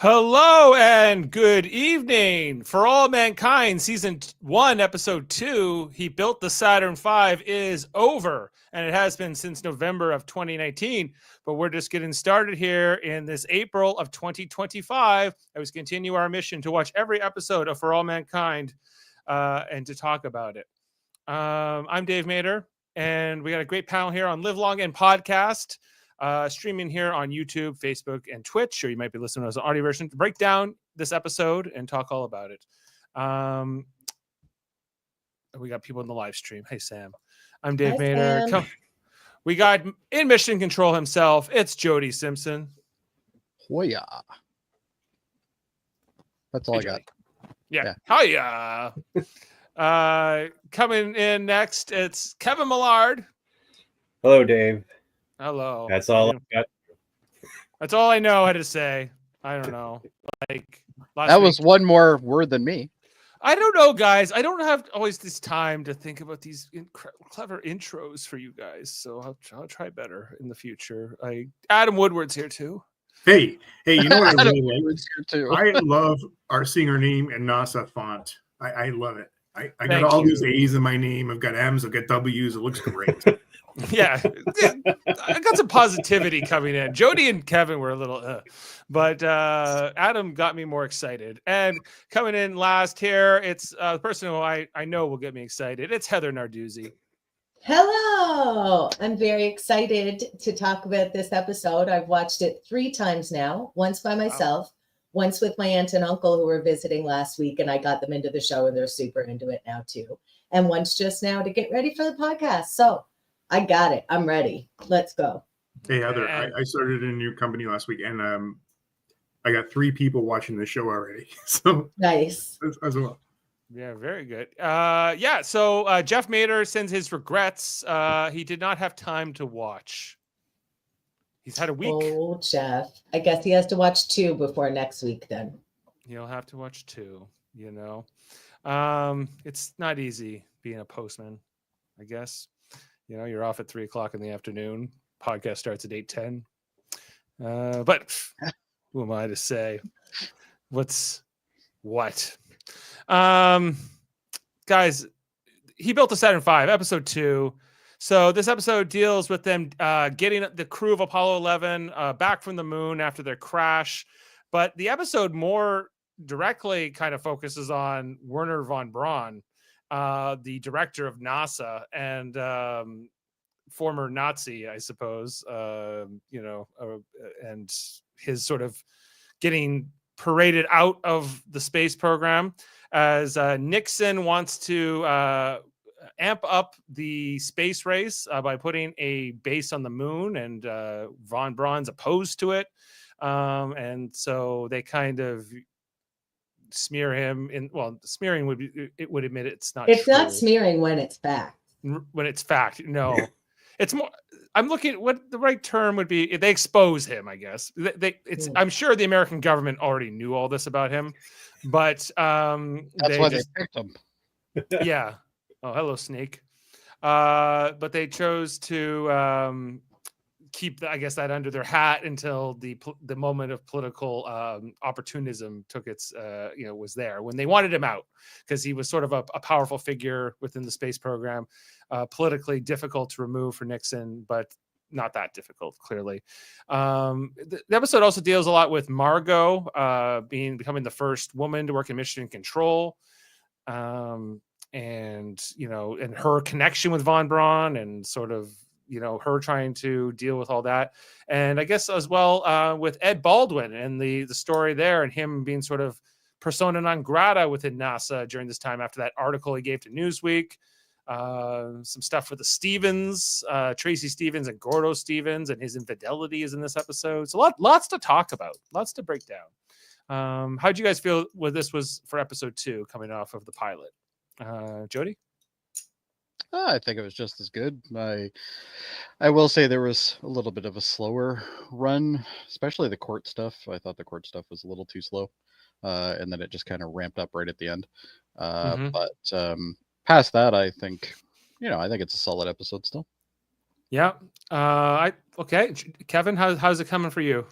Hello and good evening. For All Mankind, Season 1, Episode 2, He Built the Saturn V is over. And it has been since November of 2019. But we're just getting started here in this April of 2025. As we continue our mission to watch every episode of For All Mankind and to talk about it. I'm Dave Mader, and we got a great panel here on Live Long and Podcast. Streaming here on YouTube, Facebook, and Twitch, or you might be listening as an audio version to break down this episode and talk all about it. We got people in the live stream. Hey, Sam. I'm Dave Mader. We got in mission control himself. It's Jody Simpson. Hoya. That's all I got. Yeah. Hiya. Coming in next, it's Kevin Millard. Hello, Dave. Hello. That's all I got. That's all I know how to say. I don't know. Like that was one more word than me. I don't know, guys. I don't have always this time to think about these clever intros for you guys. So I'll try better in the future. Adam Woodward's here too. Hey, you know what I really like? Here too. I love seeing our name in NASA font. I love it. I got all these A's in my name. I've got M's. I've got W's. It looks great. Yeah, I got some positivity coming in. Jody and Kevin were a little, but Adam got me more excited. And coming in last here, it's the person who I know will get me excited. It's Heather Narduzzi. Hello! I'm very excited to talk about this episode. I've watched it 3 times now, once by myself, once with my aunt and uncle who were visiting last week, and I got them into the show, and they're super into it now too. And once just now to get ready for the podcast. So I got it. I'm ready. Let's go. Hey, Heather, I started in your company last week, and I got 3 people watching the show already. So nice. As well. Yeah, very good. So Jeff Mader sends his regrets. He did not have time to watch. He's had a week. Oh, Jeff. I guess he has to watch 2 before next week then. He'll have to watch 2, you know. It's not easy being a postman, I guess. You know, you're off at 3:00 in the afternoon. Podcast starts at 8:10. But who am I to say? What? Guys, He Built the Saturn V, episode 2. So this episode deals with them getting the crew of Apollo 11 back from the moon after their crash. But the episode more directly kind of focuses on Wernher von Braun, the director of NASA and former Nazi, I suppose, and his sort of getting paraded out of the space program as Nixon wants to amp up the space race by putting a base on the moon, and von Braun's opposed to it. And so they kind of smear him smearing would admit it's not true. Not smearing when it's fact. When it's fact, no. It's more, I'm looking at what the right term would be. They expose him, I guess. I'm sure the American government already knew all this about him, but that's why they picked him. Yeah. Oh, hello, Snake. But they chose to keep that under their hat until the moment of political opportunism took its was there when they wanted him out, because he was sort of a powerful figure within the space program, politically difficult to remove for Nixon, but not that difficult, clearly. The episode also deals a lot with Margot becoming the first woman to work in mission control, and her connection with von Braun, and sort of her trying to deal with all that. And I guess as well with Ed Baldwin and the story there, and him being sort of persona non grata within NASA during this time after that article he gave to Newsweek. Some stuff with the Stevens, Tracy Stevens and Gordo Stevens, and his infidelity is in this episode. So lots to talk about, lots to break down. How'd you guys feel when this was for episode 2 coming off of the pilot? Jody? I think it was just as good. I will say there was a little bit of a slower run, especially the court stuff. I thought the court stuff was a little too slow, and then it just kind of ramped up right at the end. But past that, I think it's a solid episode still. Yeah. Okay, Kevin, how's it coming for you?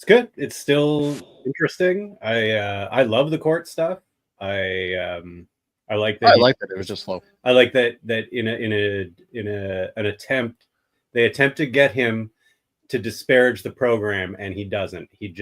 It's good. It's still interesting. I love the court stuff. I like that. I like that it was just slow. I like that an attempt, they attempt to get him to disparage the program, and he doesn't. He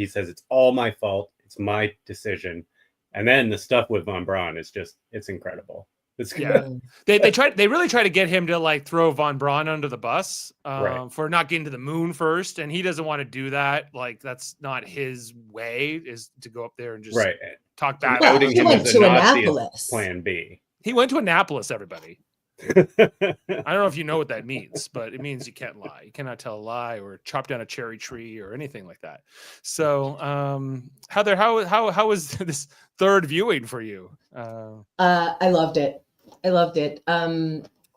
says it's all my fault. It's my decision. And then the stuff with Von Braun is it's incredible. It's good. They really try to get him to like throw Von Braun under the bus Right. for not getting to the moon first, and he doesn't want to do that. Like that's not his way, is to go up there and just Right. talk bad. Well, Outing he him went as to a Nazi is Annapolis. Plan B. He went to Annapolis, everybody. I don't know if you know what that means, but it means you can't lie. You cannot tell a lie or chop down a cherry tree or anything like that. So, Heather, how was this third viewing for you? I loved it.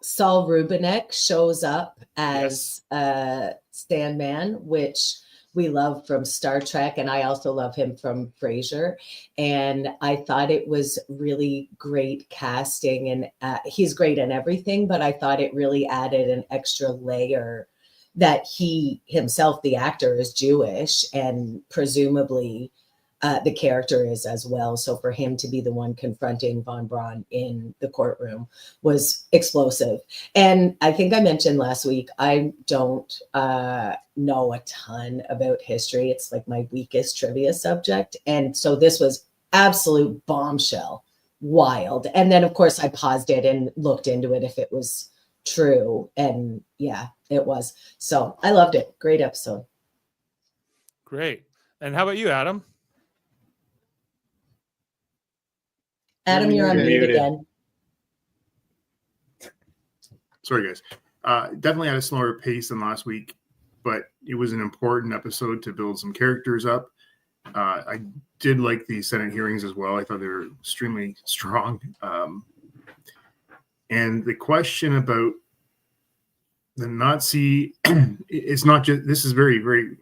Saul Rubinek shows up as Stan Man, which we love from Star Trek, and I also love him from Frasier. And I thought it was really great casting, and he's great in everything, but I thought it really added an extra layer that he himself, the actor, is Jewish, and presumably the character is as well. So for him to be the one confronting Von Braun in the courtroom was explosive. And I think I mentioned last week, I don't know a ton about history. It's like my weakest trivia subject. And so this was absolute bombshell, wild. And then of course I paused it and looked into it if it was true. And yeah, it was. So I loved it. Great episode. Great. And how about you, Adam? Adam, you're on mute muted. again. Sorry, guys. Definitely at a slower pace than last week, but it was an important episode to build some characters up. I did like the Senate hearings as well. I thought they were extremely strong. And the question about the Nazi, it's not just, this is very, very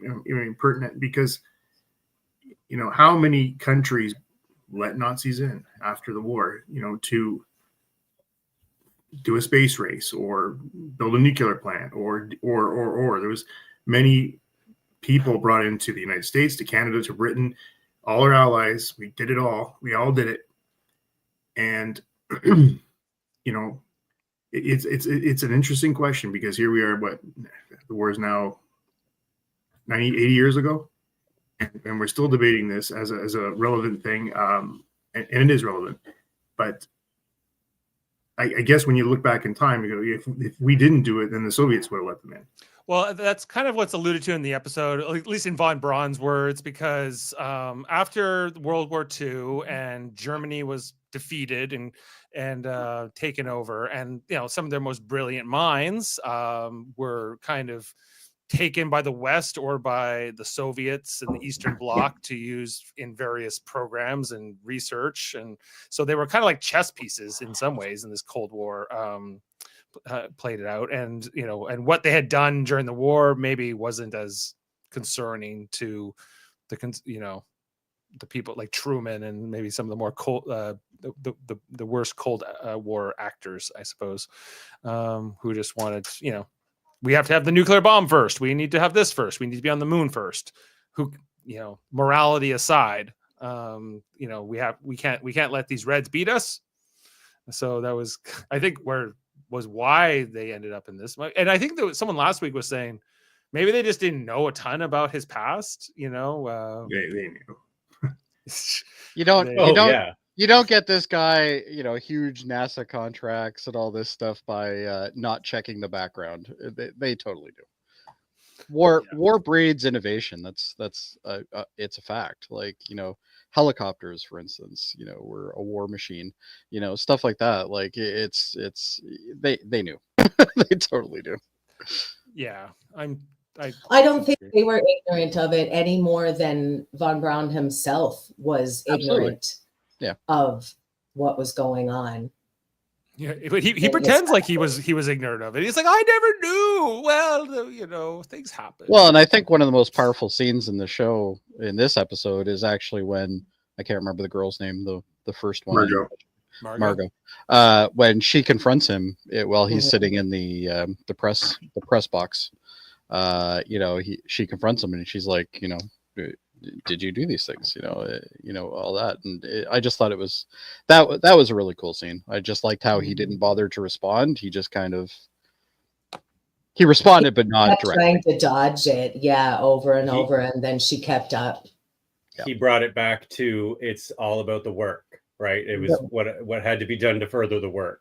pertinent because, how many countries let Nazis in after the war, to do a space race or build a nuclear plant or there was many people brought into the United States, to Canada, to Britain, all our allies. We did it all. We all did it. And, it's an interesting question because here we are, the war is now 80 years ago. And we're still debating this as a relevant thing, and it is relevant. But I guess when you look back in time, you go, if we didn't do it, then the Soviets would have let them in. Well, that's kind of what's alluded to in the episode, at least in Von Braun's words, because after World War II and Germany was defeated and taken over, and some of their most brilliant minds were kind of taken by the West or by the Soviets and the Eastern Bloc to use in various programs and research. And so they were kind of like chess pieces in some ways in this Cold War, played it out. And, and what they had done during the war maybe wasn't as concerning to the people like Truman and maybe some of the more cold, the worst Cold War actors, I suppose, who just wanted, we have to have the nuclear bomb first. We need to have this first. We need to be on the moon first. Morality aside, we can't let these Reds beat us. So that was, I think, why they ended up in this. And I think that someone last week was saying maybe they just didn't know a ton about his past. They knew. You don't get this guy, huge NASA contracts and all this stuff by not checking the background. They totally do. War breeds innovation. That's it's a fact. Like, helicopters, for instance, were a war machine, stuff like that. Like they knew. They totally do. Yeah. I don't think they were ignorant of it any more than Von Braun himself was ignorant of what was going on. Yeah, but he pretends like he was ignorant of it. He's like, I never knew. Well, things happen. Well, and I think one of the most powerful scenes in the show in this episode is actually when, I can't remember the girl's name, the first one, Margot. When she confronts him while he's sitting in the press box, she confronts him and she's like, did you do these things? All that. And I just thought it was that was a really cool scene. I just liked how he didn't bother to respond. He just kind of he responded, but not kept directly. trying to dodge it, over and over, and then she kept up. He brought it back to it's all about the work, right? It was what had to be done to further the work.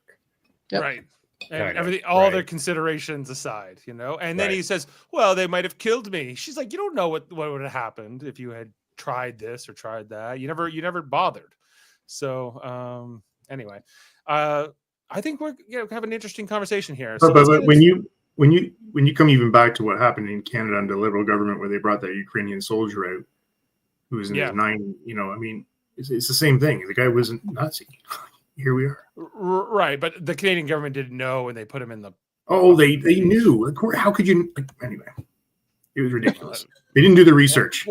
Yep. Right. And everything, all their considerations aside, and then he says, well, they might have killed me. She's like, you don't know what would have happened if you had tried this or tried that. You never bothered. So anyway, I think we're have an interesting conversation here. So but when you come even back to what happened in Canada under the Liberal government, where they brought that Ukrainian soldier out who was in his 90s, it's the same thing. The guy wasn't Nazi. Here we are. Right, but the Canadian government didn't know, and they put him in the. Oh, they knew. How could you? Anyway, it was ridiculous. They didn't do the research.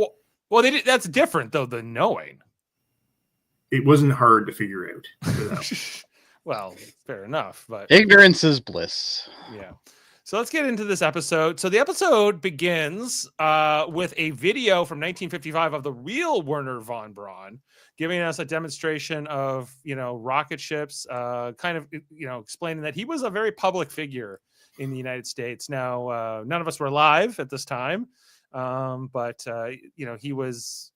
Well, they did. That's different though than knowing. It wasn't hard to figure out. Well, fair enough, but ignorance is bliss. Yeah. So let's get into this episode. So the episode begins with a video from 1955 of the real Wernher von Braun, giving us a demonstration of, rocket ships, kind of, explaining that he was a very public figure in the United States. Now, none of us were alive at this time, but he was,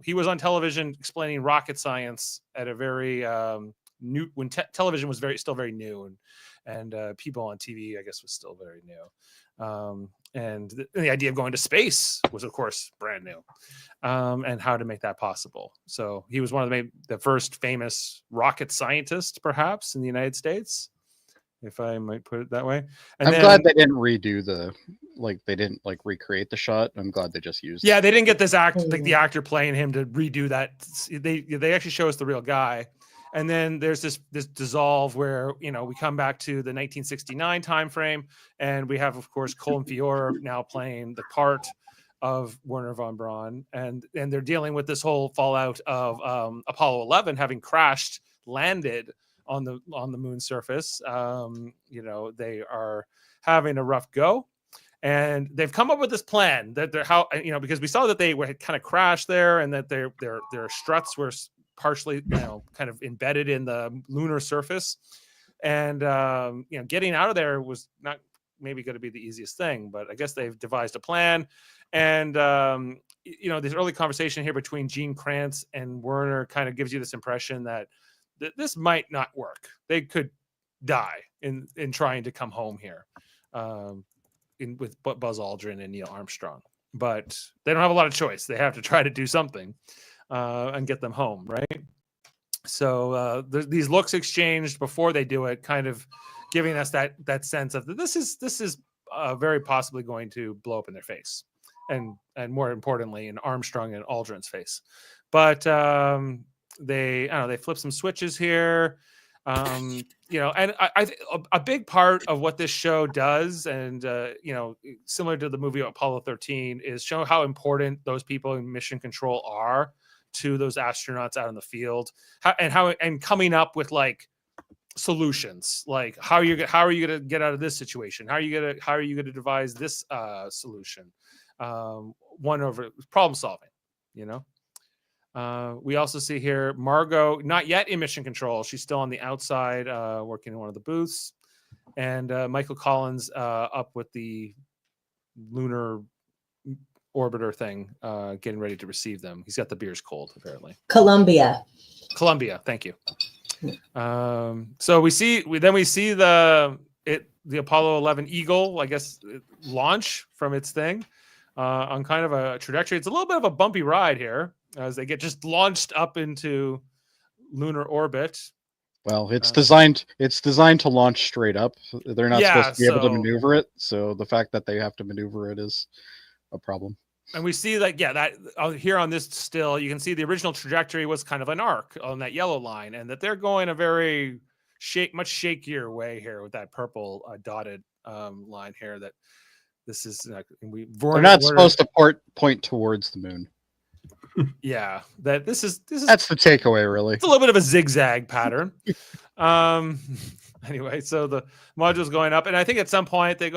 he was on television explaining rocket science at a very new, when television was still very new, and people on TV, I guess, was still very new. And the idea of going to space was, of course, brand new, and how to make that possible. So he was one of the first famous rocket scientists, perhaps, in the United States, if I might put it that way. And I'm glad they didn't redo they didn't recreate the shot. I'm glad they just used. Yeah, they didn't get this the actor playing him to redo that. They actually show us the real guy. And then there's this dissolve where, we come back to the 1969 timeframe, and we have, of course, Colin Feore now playing the part of Wernher von Braun, and they're dealing with this whole fallout of Apollo 11 having landed on the moon's surface. They are having a rough go, and they've come up with this plan that because we saw that they had kind of crashed there, and that their struts were partially kind of embedded in the lunar surface, and getting out of there was not maybe going to be the easiest thing, but I guess they've devised a plan. And this early conversation here between Gene Kranz and Werner kind of gives you this impression that this might not work. They could die in trying to come home here with Buzz Aldrin and Neil Armstrong, but they don't have a lot of choice. They have to try to do something and get them home, right? So these looks exchanged before they do it, kind of giving us that sense of that this is very possibly going to blow up in their face, and more importantly, in Armstrong and Aldrin's face. But they flip some switches here, and I think a big part of what this show does, and similar to the movie Apollo 13, is show how important those people in mission control are to those astronauts out in the field, and coming up with solutions, like how are you going to get out of this situation? How are you going to devise this solution? One over problem solving, we also see here Margot, not yet in mission control. She's still on the outside, working in one of the booths, and Michael Collins up with the lunar orbiter thing, getting ready to receive them. He's got the beers cold, apparently. Columbia, thank you. So we see the Apollo 11 Eagle, I guess, launch from its thing on kind of a trajectory. It's a little bit of a bumpy ride here as they get just launched up into lunar orbit. Well, it's designed to launch straight up. They're not supposed to be able to maneuver it, so the fact that they have to maneuver it is a problem. And we see that here on this still, you can see the original trajectory was kind of an arc on that yellow line, and that they're going a very much shakier way here with that purple dotted line here. That this is they're not supposed to point towards the moon. Yeah, that's the takeaway, really. It's a little bit of a zigzag pattern. Anyway, so the module's going up, and I think at some point they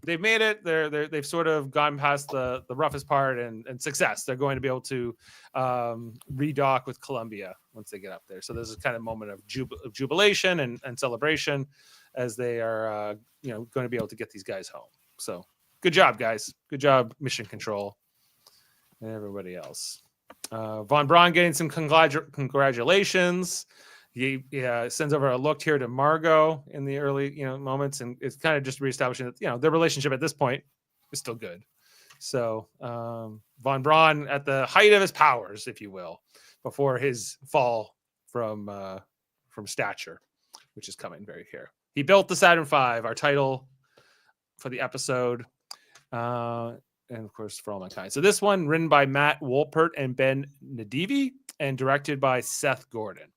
they've made it. They've sort of gone past the roughest part and success. They're going to be able to redock with Columbia once they get up there. So there's a kind of moment of jubilation and celebration as they are going to be able to get these guys home. So good job, guys. Good job, Mission Control and everybody else. Von Braun getting some congratulations. He sends over a look here to Margot in the early moments, and it's kind of just reestablishing that their relationship at this point is still good. So Von Braun at the height of his powers, if you will, before his fall from stature, which is coming very here. He built the Saturn V, our title for the episode, and of course For All Mankind. So this one written by Matt Wolpert and Ben Nadivi and directed by Seth Gordon.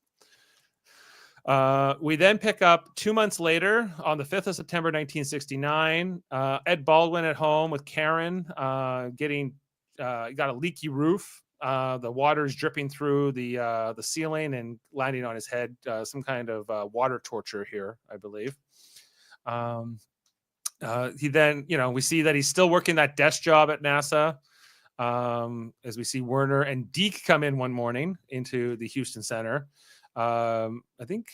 We then pick up 2 months later on the 5th of September, 1969. Ed Baldwin at home with Karen, got a leaky roof. The water is dripping through the ceiling and landing on his head. Some kind of water torture here, I believe. He then, we see that he's still working that desk job at NASA. As we see Werner and Deke come in one morning into the Houston Center. I think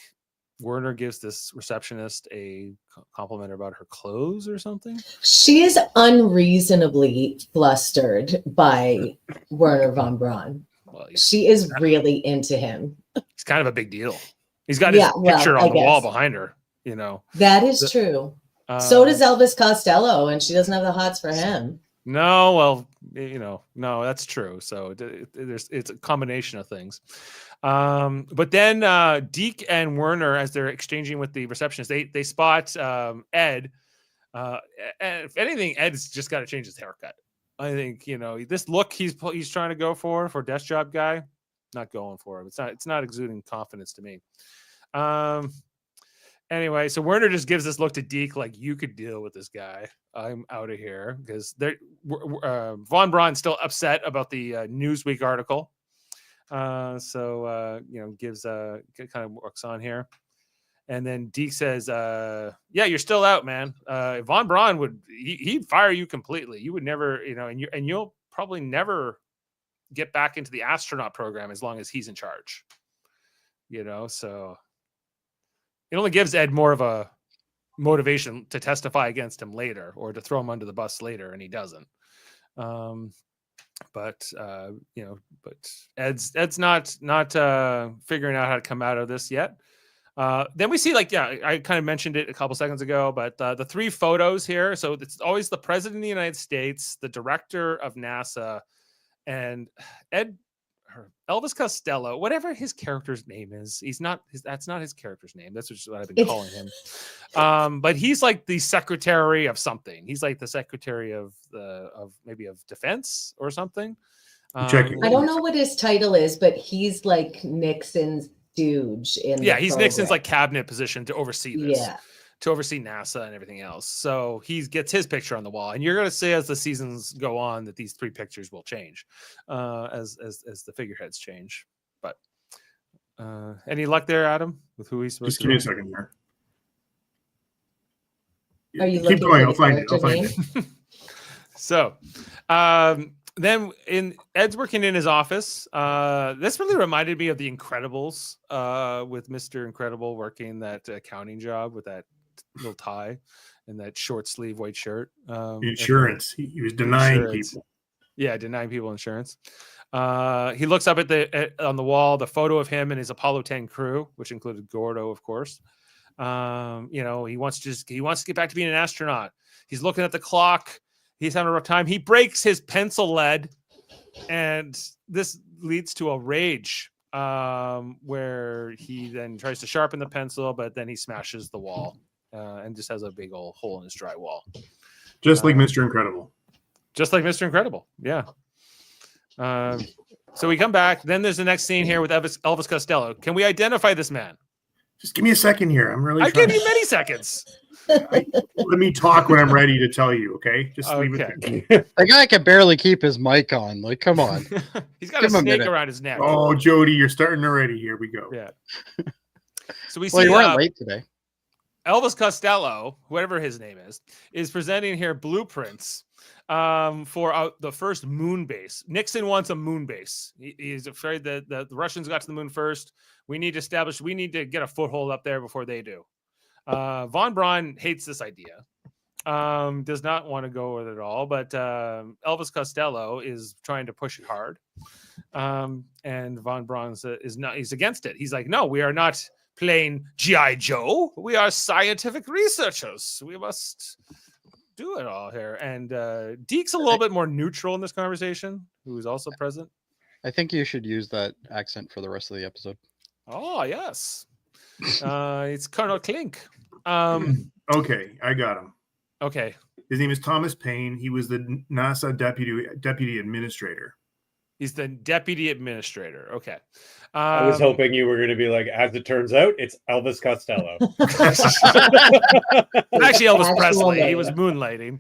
Werner gives this receptionist a compliment about her clothes or something. She is unreasonably flustered by Werner von Braun. Well, she is really into him. It's kind of a big deal. He's got his picture on the wall behind her. That is true. So does Elvis Costello, and she doesn't have the hots for him. No, well, no, that's true. So it's a combination of things. But then Deke and Werner, as they're exchanging with the receptionist, they spot Ed. And if anything, Ed's just got to change his haircut. I think this look he's trying to go for desk job guy, not going for him. It's not exuding confidence to me. Anyway, so Werner just gives this look to Deke like, you could deal with this guy. I'm out of here, because Von Braun's still upset about the Newsweek article. Gives kind of works on here. And then Deke says, yeah, you're still out, man. Von Braun he'd fire you completely. You would never, and you'll probably never get back into the astronaut program as long as he's in charge. So it only gives Ed more of a motivation to testify against him later or to throw him under the bus later, and he doesn't. But Ed's not figuring out how to come out of this yet. Then we see I kind of mentioned it a couple seconds ago, but the three photos here. So it's always the president of the United States, the director of NASA, and Elvis Costello, whatever his character's name is. That's not his character's name. That's what I've been calling him. But he's like the secretary of something. He's like the secretary of defense or something. I don't know what his title is, but he's like Nixon's stooge in he's Nixon's like cabinet position to oversee this. Yeah. To oversee NASA and everything else. So he gets his picture on the wall, and you're going to see as the seasons go on that these three pictures will change as the figureheads change. But any luck there, Adam, with who he's supposed to be? Just give me a second here. Are you Keep going. I'll find it. So then Ed's working in his office. This really reminded me of The Incredibles with Mr. Incredible working that accounting job with that little tie and that short sleeve white shirt. Insurance. He was denying people. Yeah, denying people insurance. He looks up on the wall, the photo of him and his Apollo 10 crew, which included Gordo, of course. He wants to get back to being an astronaut. He's looking at the clock. He's having a rough time. He breaks his pencil lead, and this leads to a rage where he then tries to sharpen the pencil, but then he smashes the wall and just has a big old hole in his drywall. Just like Mr. Incredible. Just like Mr. Incredible, yeah. So we come back. Then there's the next scene here with Elvis Costello. Can we identify this man? Just give me a second here. I'm really. I gave you many seconds. Let me talk when I'm ready to tell you. Okay, just leave it there. The guy can barely keep his mic on. Like, come on. He's got a snake around his neck. Oh, Jody, you're starting already. Here we go. Yeah. So we see. Well, you weren't late today. Elvis Costello, whatever his name is presenting here blueprints for the first moon base. Nixon wants a moon base. He's afraid that the Russians got to the moon first. We need to get a foothold up there before they do. Von Braun hates this idea. Does not want to go with it at all, but Elvis Costello is trying to push it hard. And Von Braun he's against it. He's like, no, we are not plain G.I. Joe. We are scientific researchers. We must do it all here. And Deke's a little bit more neutral in this conversation, who is also present. I think you should use that accent for the rest of the episode. Oh, yes. It's Colonel Klink. Okay, I got him. Okay. His name is Thomas Paine. He was the NASA deputy administrator. He's the deputy administrator. Okay. I was hoping you were going to be like, as it turns out, it's Elvis Costello. Actually, Elvis Actual Presley. He name. was moonlighting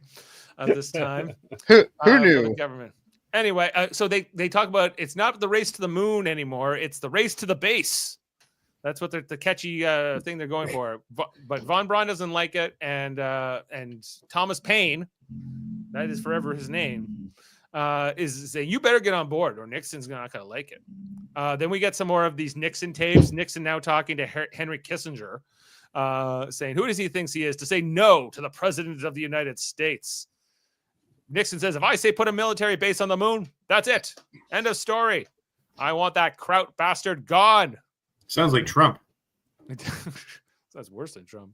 at this time. Who For knew? the government. Anyway, so they talk about it's not the race to the moon anymore. It's the race to the base. That's what the catchy thing they're going for. But Von Braun doesn't like it, and Thomas Paine, that is forever his name, is saying you better get on board, or Nixon's not going to like it. Then we get some more of these Nixon tapes. Nixon now talking to Henry Kissinger, saying who does he think he is to say no to the president of the United States. Nixon says, if I say put a military base on the moon, that's it. End of story. I want that Kraut bastard gone. Sounds like Trump. That's worse than Trump.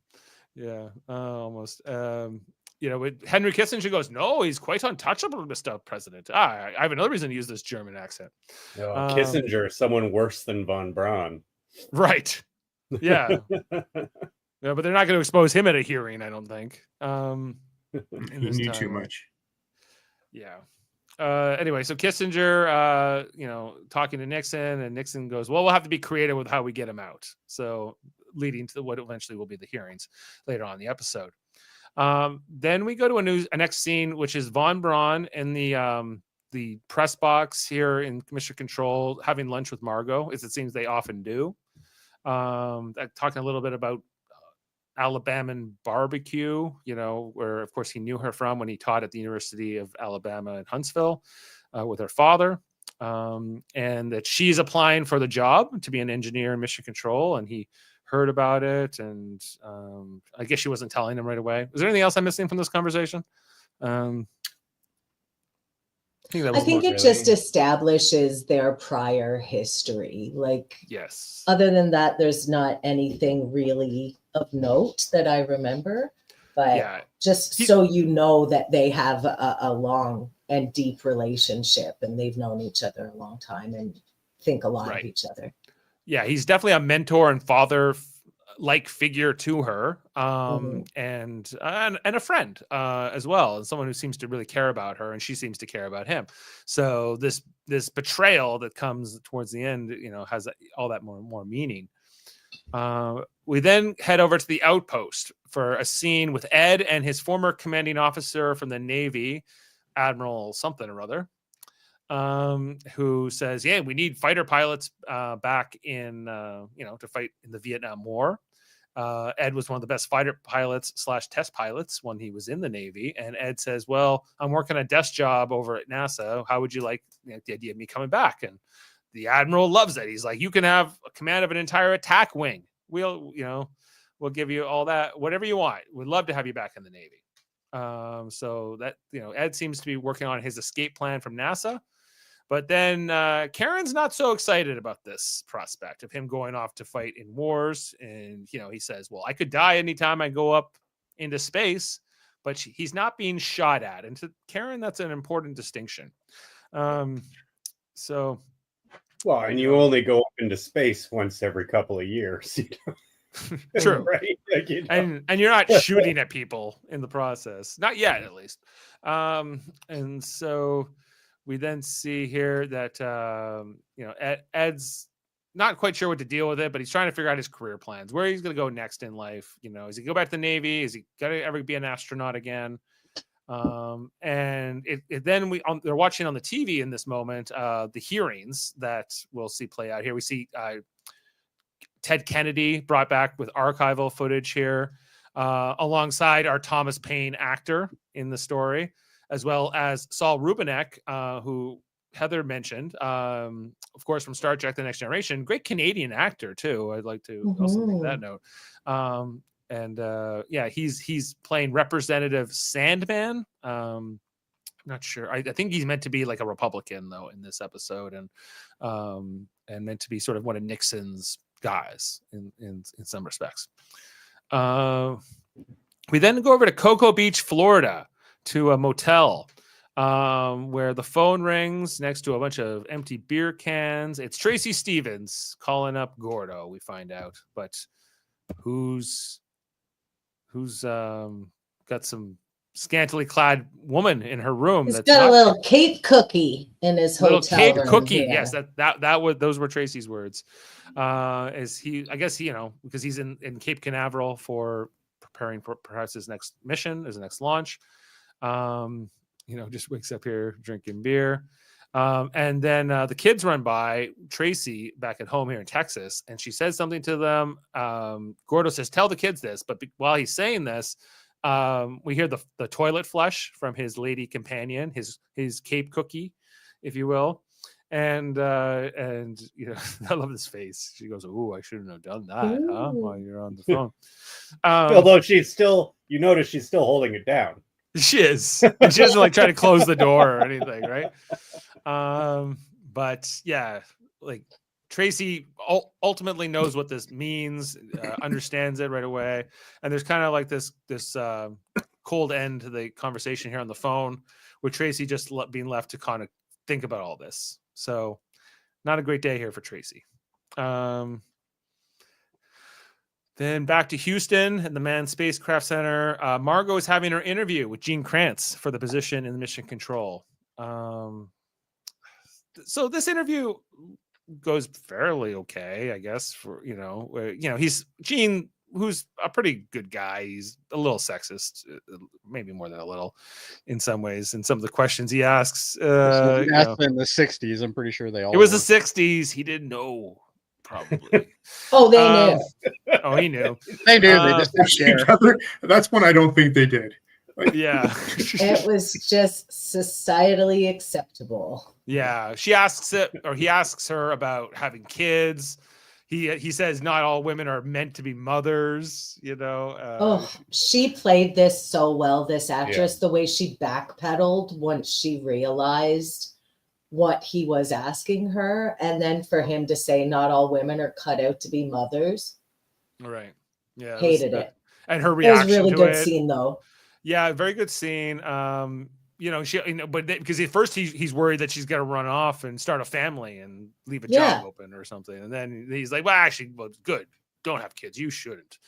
Yeah, almost. Henry Kissinger goes, no, he's quite untouchable, Mr. President. I have another reason to use this German accent. Kissinger, someone worse than Von Braun. Right. Yeah. Yeah, but they're not going to expose him at a hearing, I don't think. He knew too much. Yeah. Anyway, so Kissinger, talking to Nixon, and Nixon goes, well, we'll have to be creative with how we get him out. So leading to what eventually will be the hearings later on in the episode. Then we go to a next scene, which is Von Braun in the press box here in Commissioner Control, having lunch with Margot, as it seems they often do. Talking a little bit about Alabaman barbecue, where of course he knew her from when he taught at the University of Alabama in Huntsville with her father, and that she's applying for the job to be an engineer in Mission Control, and he heard about it, and I guess she wasn't telling him right away. Is there anything else I'm missing from this conversation? I think it just establishes their prior history. Like, yes. Other than that, there's not anything really of note that I remember. But so you know that they have a long and deep relationship, and they've known each other a long time and think a lot of each other. Yeah, he's definitely a mentor and father-like figure to her, and a friend as well, and someone who seems to really care about her, and she seems to care about him. So this betrayal that comes towards the end, has all that more meaning. We then head over to the outpost for a scene with Ed and his former commanding officer from the Navy, Admiral something or other. Who says, yeah, we need fighter pilots back in, to fight in the Vietnam War. Ed was one of the best fighter pilots / test pilots when he was in the Navy. And Ed says, well, I'm working a desk job over at NASA. How would you like the idea of me coming back? And the Admiral loves it. He's like, you can have a command of an entire attack wing. We'll give you all that, whatever you want. We'd love to have you back in the Navy. So that, Ed seems to be working on his escape plan from NASA. But then Karen's not so excited about this prospect of him going off to fight in wars. And, he says, well, I could die anytime I go up into space, but he's not being shot at. And to Karen, that's an important distinction. Well, and you only go up into space once every couple of years. True. Right? Like, and you're not shooting at people in the process. Not yet, at least. And so we then see here that, Ed's not quite sure what to deal with it, but he's trying to figure out his career plans, where he's going to go next in life. Is he go back to the Navy? Is he going to ever be an astronaut again? And then they're watching on the TV in this moment, the hearings that we'll see play out here. We see Ted Kennedy brought back with archival footage here. alongside our Thomas Paine actor in the story, as well as Saul Rubinek, who Heather mentioned, of course, from Star Trek: The Next Generation. Great Canadian actor too. I'd like to also make that note. Yeah, he's playing Representative Sandman. I'm not sure. I think he's meant to be like a Republican though in this episode, and meant to be sort of one of Nixon's guys in some respects. We then go over to Cocoa Beach, Florida, to a motel where the phone rings next to a bunch of empty beer cans. It's Tracy Stevens calling up Gordo, we find out, but who's got some scantily clad woman in her room. He's got a little Cape cookie in his hotel Cape room cookie. here. Yes, that was, those were Tracy's words. As he, I guess, because he's in Cape Canaveral for preparing for perhaps his next mission, his next launch. Just wakes up here drinking beer. And then the kids run by Tracy back at home here in Texas, and she says something to them. Gordo says, "Tell the kids this," but while he's saying this, we hear the toilet flush from his lady companion, his Cape cookie, if you will. And I love this face. She goes, "Ooh, I shouldn't have done that, huh?" While you're on the phone. Although she's still, notice she's still holding it down. She is. And she doesn't like try to close the door or anything, right? But yeah, like Tracy ultimately knows what this means, understands it right away, and there's kind of like this cold end to the conversation here on the phone, with Tracy just being left to kind of think about all this. So, not a great day here for Tracy. Then back to Houston and the Manned Spacecraft Center. Margot is having her interview with Gene Kranz for the position in Mission Control. So this interview goes fairly okay, I guess. For he's Gene, who's a pretty good guy. He's a little sexist, maybe more than a little, in some ways. And some of the questions he asks, in the '60s, I'm pretty sure they all. It was the '60s. He didn't know. Probably. Oh, they knew. Oh, he knew. They knew. They just didn't care. That's one I don't think they did. Yeah. It was just societally acceptable. Yeah. He asks her about having kids. He says not all women are meant to be mothers, She played this so well, this actress, the way she backpedaled once she realized what he was asking her, and then for him to say not all women are cut out to be mothers. Right. Yeah. Hated it. And her reaction. It was a really to good it, scene though. Yeah, very good scene. Because at first he's worried that she's got to run off and start a family and leave a job open or something. And then he's like, well, actually, good. Don't have kids. You shouldn't.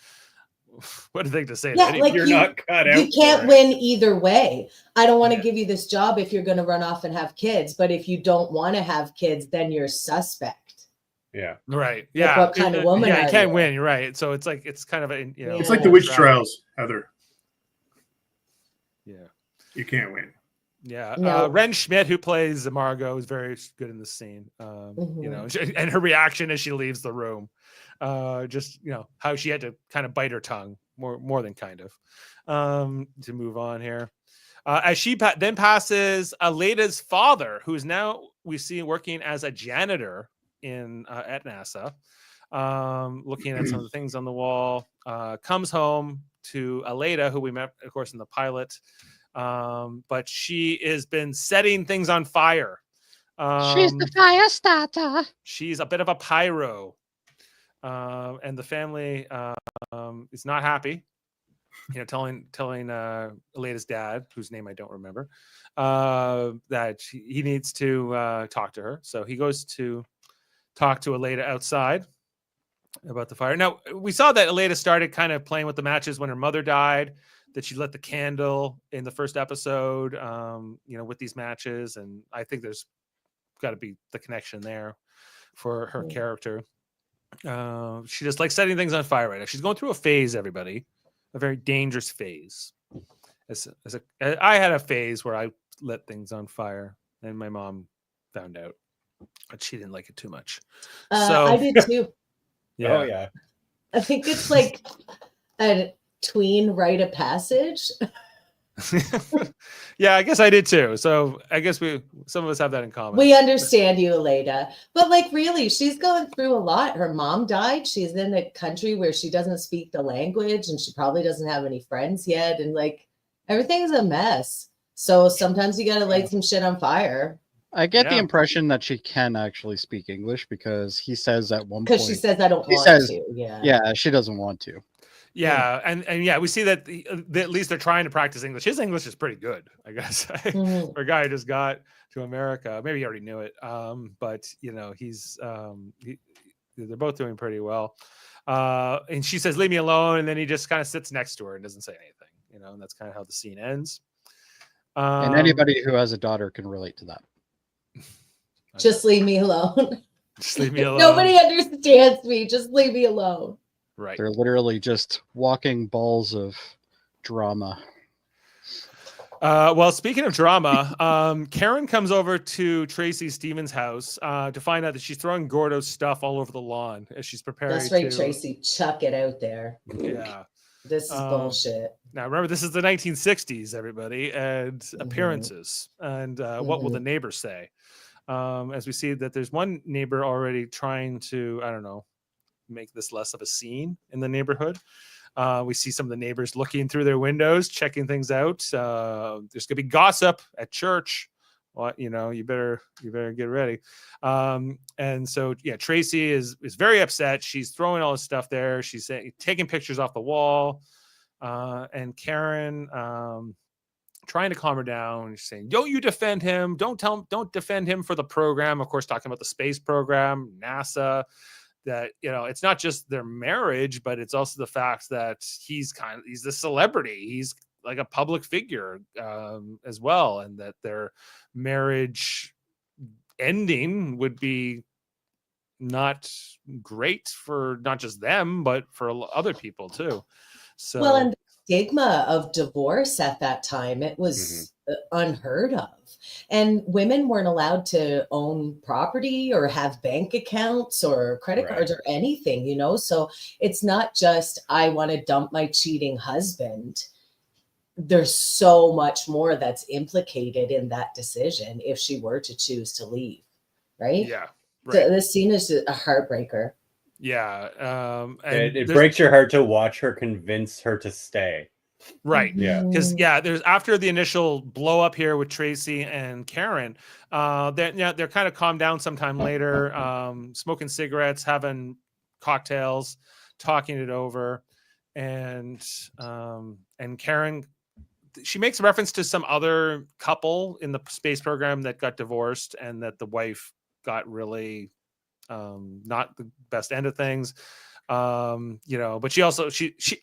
What a thing to say. Yeah, like you're not cut out. You can't win either way. I don't want to give you this job if you're going to run off and have kids. But if you don't want to have kids, then you're suspect. Yeah. Right. Yeah. Like, what kind of woman? Yeah, you can't win. You're right. So it's like, it's kind of a, it's like the witch trials, Heather. Yeah. You can't win. Yeah. No. Ren Schmidt, who plays Margot, is very good in the scene. And her reaction as she leaves the room, just, how she had to kind of bite her tongue more than kind of, to move on here. As she then passes Aleda's father, who is now we see working as a janitor at NASA, looking at some of the things on the wall, comes home to Aleda, who we met, of course, in the pilot. But she has been setting things on fire. She's the fire starter. She's a bit of a pyro. And the family is not happy. Telling Aleda's dad, whose name I don't remember, that he needs to talk to her. So he goes to talk to Aleda outside about the fire. Now, we saw that Aleda started kind of playing with the matches when her mother died, that she lit the candle in the first episode, with these matches. And I think there's got to be the connection there for her character. She just likes setting things on fire right now. She's going through a phase, everybody, a very dangerous phase. I had a phase where I lit things on fire, and my mom found out, but she didn't like it too much. So I did too. Yeah. Oh yeah. I think it's like a tween rite of passage. Yeah, I guess I did too. So I guess some of us have that in common. We understand you, Elena. But like, really, she's going through a lot. Her mom died. She's in a country where she doesn't speak the language, and she probably doesn't have any friends yet. And like, everything's a mess. So sometimes you got to light some shit on fire. I get the Yeah. impression that she can actually speak English because he says at one point. Because she says, I don't He want says- to. Yeah. Yeah, she doesn't want to. Yeah, and yeah, we see that at least they're trying to practice English. His English is pretty good, I guess, Mhm. for a guy who just got to America. Maybe he already knew it, but you know, they're both doing pretty well. And she says, "Leave me alone," and then he just kind of sits next to her and doesn't say anything. You know, and that's kind of how the scene ends. And anybody who has a daughter can relate to that. Just leave me alone. Just leave me alone. Nobody understands me. Just leave me alone. Right. They're literally just walking balls of drama. Well, speaking of drama, Karen comes over to Tracy Stevens' house to find out that she's throwing Gordo's stuff all over the lawn as she's preparing. That's right, to, Tracy. Chuck it out there. Yeah. This is bullshit. Now, remember, this is the 1960s, everybody, and appearances. And what will the neighbors say? As we see that there's one neighbor already trying to, I don't know, make this less of a scene in the neighborhood. We see some of the neighbors looking through their windows, checking things out. There's gonna be gossip at church. What, you know, you better get ready. And so yeah, Tracy is very upset. She's throwing all this stuff there. She's saying, taking pictures off the wall. And Karen trying to calm her down. She's saying, "Don't you defend him? Don't defend him for the program." Of course, talking about the space program, NASA. That, you know, it's not just their marriage, but it's also the fact that he's the celebrity. He's like a public figure as well, and that their marriage ending would be not great for not just them, but for other people too. So Well, and the stigma of divorce at that time, it was unheard of. And women weren't allowed to own property or have bank accounts or credit cards or anything, you know? So it's not just, I want to dump my cheating husband. There's so much more that's implicated in that decision if she were to choose to leave, right? yeah, So this scene is a heartbreaker. yeah. And It breaks your heart to watch her convince her to stay. right. Yeah. Because there's after the initial blow up here with Tracy and Karen, they're kind of calmed down sometime later, smoking cigarettes, having cocktails, talking it over, and Karen, she makes reference to some other couple in the space program that got divorced and that the wife got really not the best end of things. You know, but she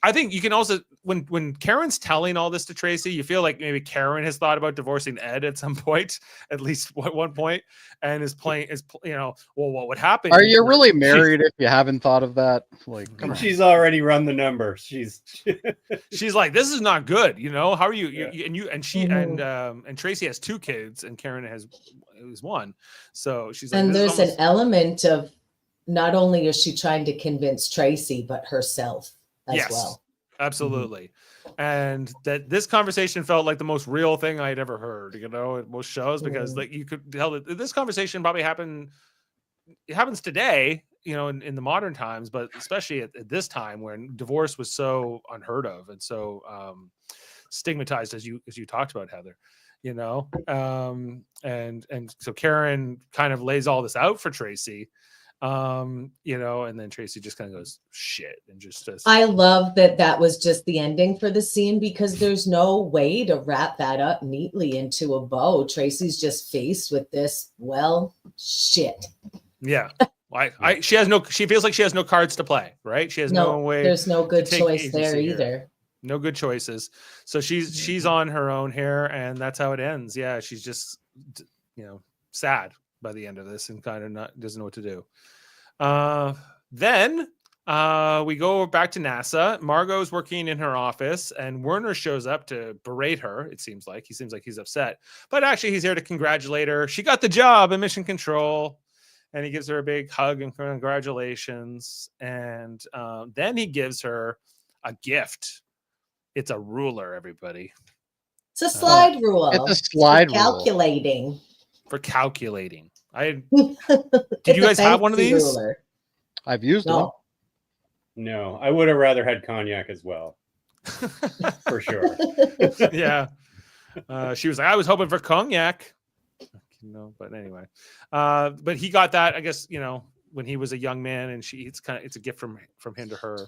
I think you can also, when Karen's telling all this to Tracy, you feel like maybe Karen has thought about divorcing Ed at some point, at least at one point, and you know, well, what would happen? Are you really married if you haven't thought of that? Like, come on. She's already run the number. She's like, this is not good. You know, how are you? And Tracy has 2 kids and Karen has one. So she's like, And this is there's an element of, not only is she trying to convince Tracy, but herself as well. Absolutely. And that this conversation felt like the most real thing I'd ever heard, you know, at most shows, because like you could tell that this conversation probably happens today, you know, in the modern times, but especially at this time when divorce was so unheard of and so stigmatized, as you talked about, Heather, you know. And so Karen kind of lays all this out for Tracy. You know, and then Tracy just kind of goes shit and just says, I love that was just the ending for the scene, because there's no way to wrap that up neatly into a bow. Tracy's just faced with this, well, shit. yeah. She feels like she has no cards to play, right? She has no way. There's no good to take choice there agency here. either. No good choices. So she's on her own here, and that's how it ends. Yeah, she's just, you know, sad by the end of this and kind of doesn't know what to do. Then we go back to NASA. Margot's working in her office, and Werner shows up to berate her. He seems like he's upset, but actually he's here to congratulate her. She got the job in Mission Control, and he gives her a big hug and congratulations. And then he gives her a gift It's a ruler, everybody. It's a slide rule. It's a slide for rule. calculating. For calculating. Did It's you a guys have one of fancy these? ruler. I've used one. No. No, I would have rather had cognac as well, for sure. Yeah. She was like, I was hoping for cognac. No, but anyway. But he got that, I guess, when he was a young man, and it's a gift from him to her,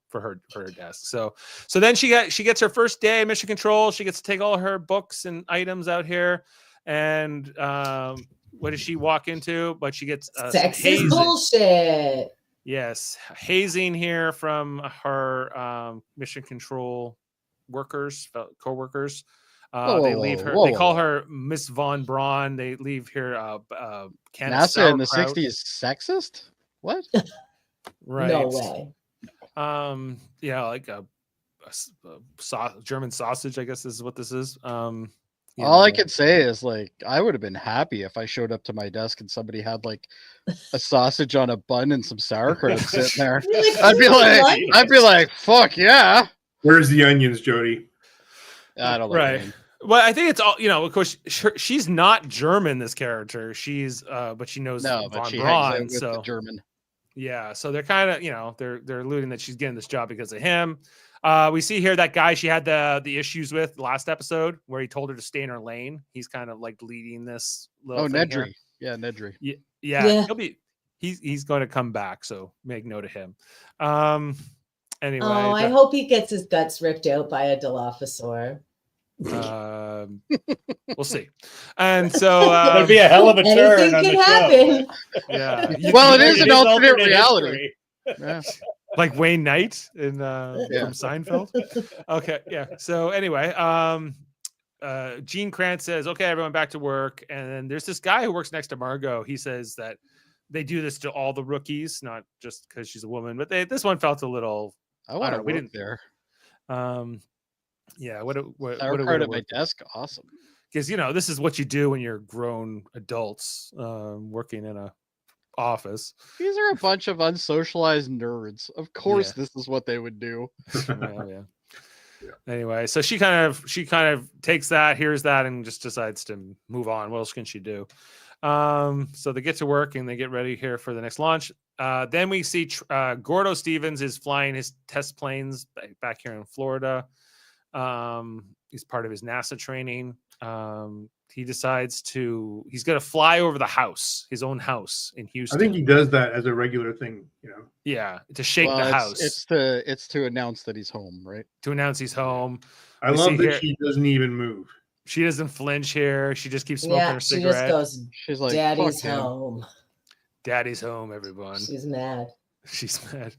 for her desk. So then she gets her first day mission control. She gets to take all her books and items out here, and what does she walk into? But she gets Sexist bullshit. Yes, hazing here from her mission control co-workers. They leave her. They call her Miss Von Braun. They leave here. NASA in the '60s sexist? What? Right. No way. Yeah, like a German sausage, I guess is what this is. All I could say is, like, I would have been happy if I showed up to my desk and somebody had like a sausage on a bun and some sauerkraut sitting there. I'd be like, fuck yeah. Where's the onions, Jody? I don't know. Right. Well, I think it's all, of course, she's not German, this character. She's, but she knows Von Braun, so German. Yeah. So they're kind of, they're alluding that she's getting this job because of him. We see here that guy she had the issues with last episode, where he told her to stay in her lane. He's kind of like leading this little thing Nedry. here. Yeah, Nedry. Yeah. He's going to come back, so make note of him. Anyway. Oh, I hope he gets his guts ripped out by a Dilophosaur. We'll see. And so that'd be a hell of a turn. Anything can happen. Yeah. Well, it is an alternate reality. Yeah. Like Wayne Knight from Seinfeld. Okay, yeah. So anyway, Gene Krantz says, "Okay, everyone, back to work." And then there's this guy who works next to Margot. He says that they do this to all the rookies, not just because she's a woman, but this one felt a little. I want to work there. Yeah. What part of my desk? Awesome. Because this is what you do when you're grown adults working in a office. These are a bunch of unsocialized nerds. Of course, this is what they would do. Yeah. Anyway, so she kind of takes that, hears that, and just decides to move on. What else can she do? So they get to work and they get ready here for the next launch. Then we see Gordo Stevens is flying his test planes back here in Florida. He's part of his NASA training. He decides he's going to fly over his own house in Houston. I think he does that as a regular thing, Yeah, to shake the house. It's to announce that he's home, right? To announce he's home. I love that she doesn't even move. She doesn't flinch here. She just keeps smoking her cigarette. She just goes, she's like, Daddy's home. Daddy's home, everyone. She's mad. She's mad.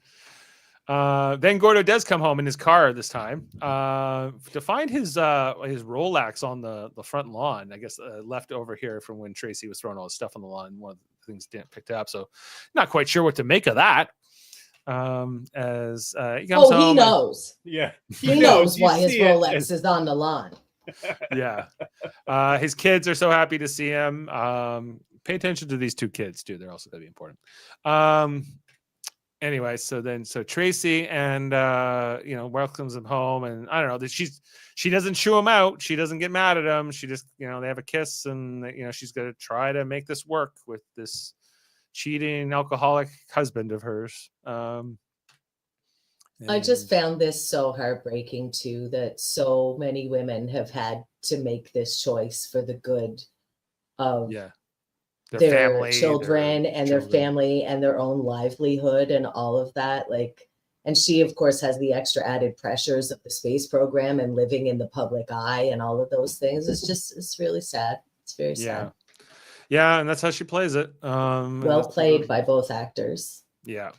Then Gordo does come home in his car this time to find his Rolex on the front lawn. I guess left over here from when Tracy was throwing all his stuff on the lawn. One of the things didn't pick up, so not quite sure what to make of that. As he comes home, he knows. He knows why his Rolex is on the lawn. Yeah. His kids are so happy to see him. Pay attention to these two kids too. They're also going to be important. Anyway, so Tracy and welcomes him home, and I don't know that she doesn't chew him out. She doesn't get mad at him. She just they have a kiss, and she's going to try to make this work with this cheating alcoholic husband of hers. I just found this so heartbreaking too, that so many women have had to make this choice for the good of their family, children, their family, and their own livelihood, and all of that. And she, of course, has the extra added pressures of the space program and living in the public eye and all of those things. It's really sad. It's very sad. Yeah, and that's how she plays it. Well played by both actors. Yeah.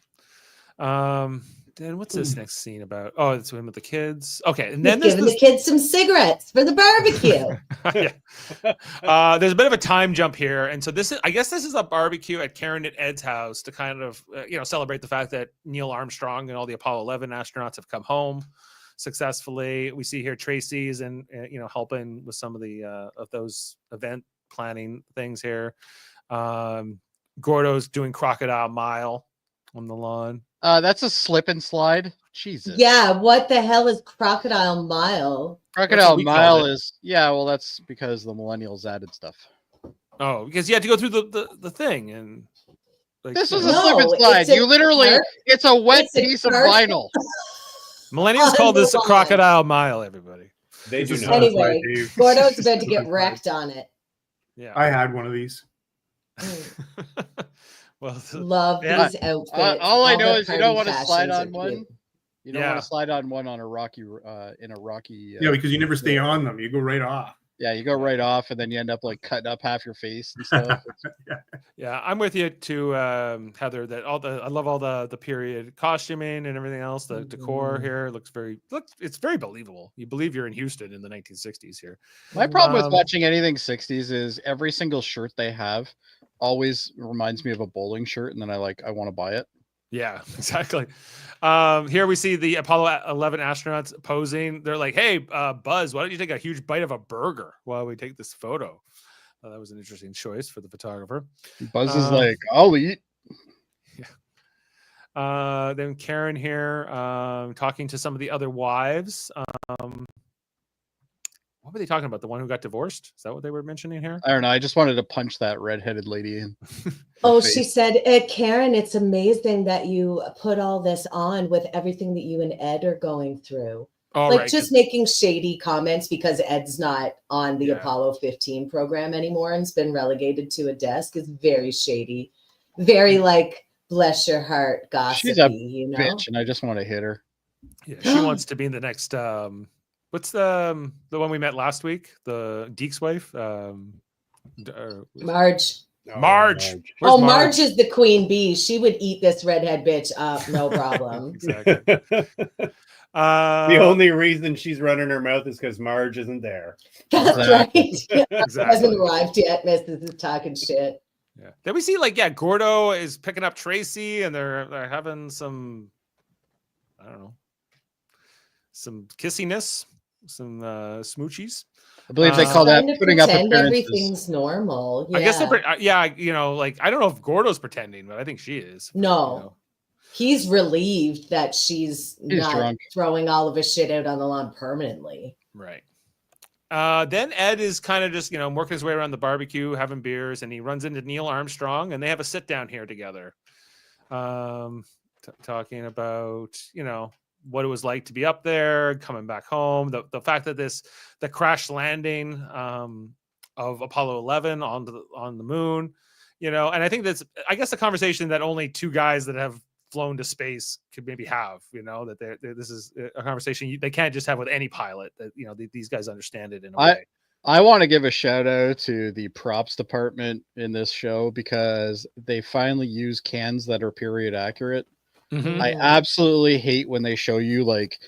Then what's this next scene about? Oh, it's him with the kids. Okay, and then he's giving the kids some cigarettes for the barbecue. There's a bit of a time jump here, and so I guess this is a barbecue at Karen and Ed's house to kind of celebrate the fact that Neil Armstrong and all the Apollo 11 astronauts have come home successfully. We see here Tracy's and helping with some of the of those event planning things here. Gordo's doing Crocodile Mile on the lawn. That's a slip and slide. Jesus. Yeah, what the hell is Crocodile Mile? Crocodile we called Mile it. is well, that's because the millennials added stuff. Oh, because you had to go through the thing and like This you was know. a slip and No, slide. it's a You literally, park. it's a wet It's a piece of park. vinyl. Millennials on call the this a lawn. crocodile mile. Everybody. They It's do a not. Anyway, Dave. Gordo's about to get wrecked on it. Yeah. I had one of these. Well, Love Yeah. these outfits. All I know the is you don't party want to slide fashions on are one. cute. You don't Yeah. want to slide on one on a rocky, in a rocky. Yeah, because you never stay on them. You go right off. Yeah, you go right off, and then you end up like cutting up half your face and stuff. yeah, I'm with you too, Heather. That I love all the period costuming and everything else. The decor here looks it's very believable. You believe you're in Houston in the 1960s here. My problem with Um, watching anything 60s is every single shirt they have always reminds me of a bowling shirt, and then I want to buy it. Yeah, exactly. Here we see the Apollo 11 astronauts posing. They're like, "Hey, Buzz, why don't you take a huge bite of a burger while we take this photo?" That was an interesting choice for the photographer. Buzz is like, I'll eat. Then Karen here, talking to some of the other wives. What were they talking about? The one who got divorced? Is that what they were mentioning here? I don't know. I just wanted to punch that redheaded lady in. Oh, face. she said, Karen, it's amazing that you put all this on with everything that you and Ed are going through. Oh, like right. just making shady comments because Ed's not on the Yeah. Apollo 15 program anymore and's been relegated to a desk is very shady. Very like, bless your heart, gossipy, She's a you know? bitch, and I just want to hit her. Yeah, she wants to be in the next. What's the one we met last week? The Deke's wife. Marge. Marge. Marge. Where's Marge is the queen bee. She would eat this redhead bitch up, no problem. Exactly. The only reason she's running her mouth is because Marge isn't there. That's Exactly. right. Exactly. Hasn't arrived yet. Mrs. is talking shit. Yeah. Then we see Gordo is picking up Tracy, and they're having some, I don't know, some kissiness, some smoochies. I believe they call that Trying to putting up pretend appearances. everything's normal. Yeah. I guess I don't know if Gordo's pretending, but I think she is. No. He's relieved that she's not drunk. throwing all of his shit out on the lawn permanently. Right. Then Ed is kind of just, working his way around the barbecue, having beers, and he runs into Neil Armstrong, and they have a sit down here together, talking about, what it was like to be up there, coming back home, the fact that the crash landing of Apollo 11 on the moon, and I think I guess the conversation that only two guys that have flown to space could maybe have, that this is a conversation they can't just have with any pilot, that these guys understand it in a way. I want to give a shout out to the props department in this show because they finally use cans that are period accurate. Mhm. I absolutely hate when they show you like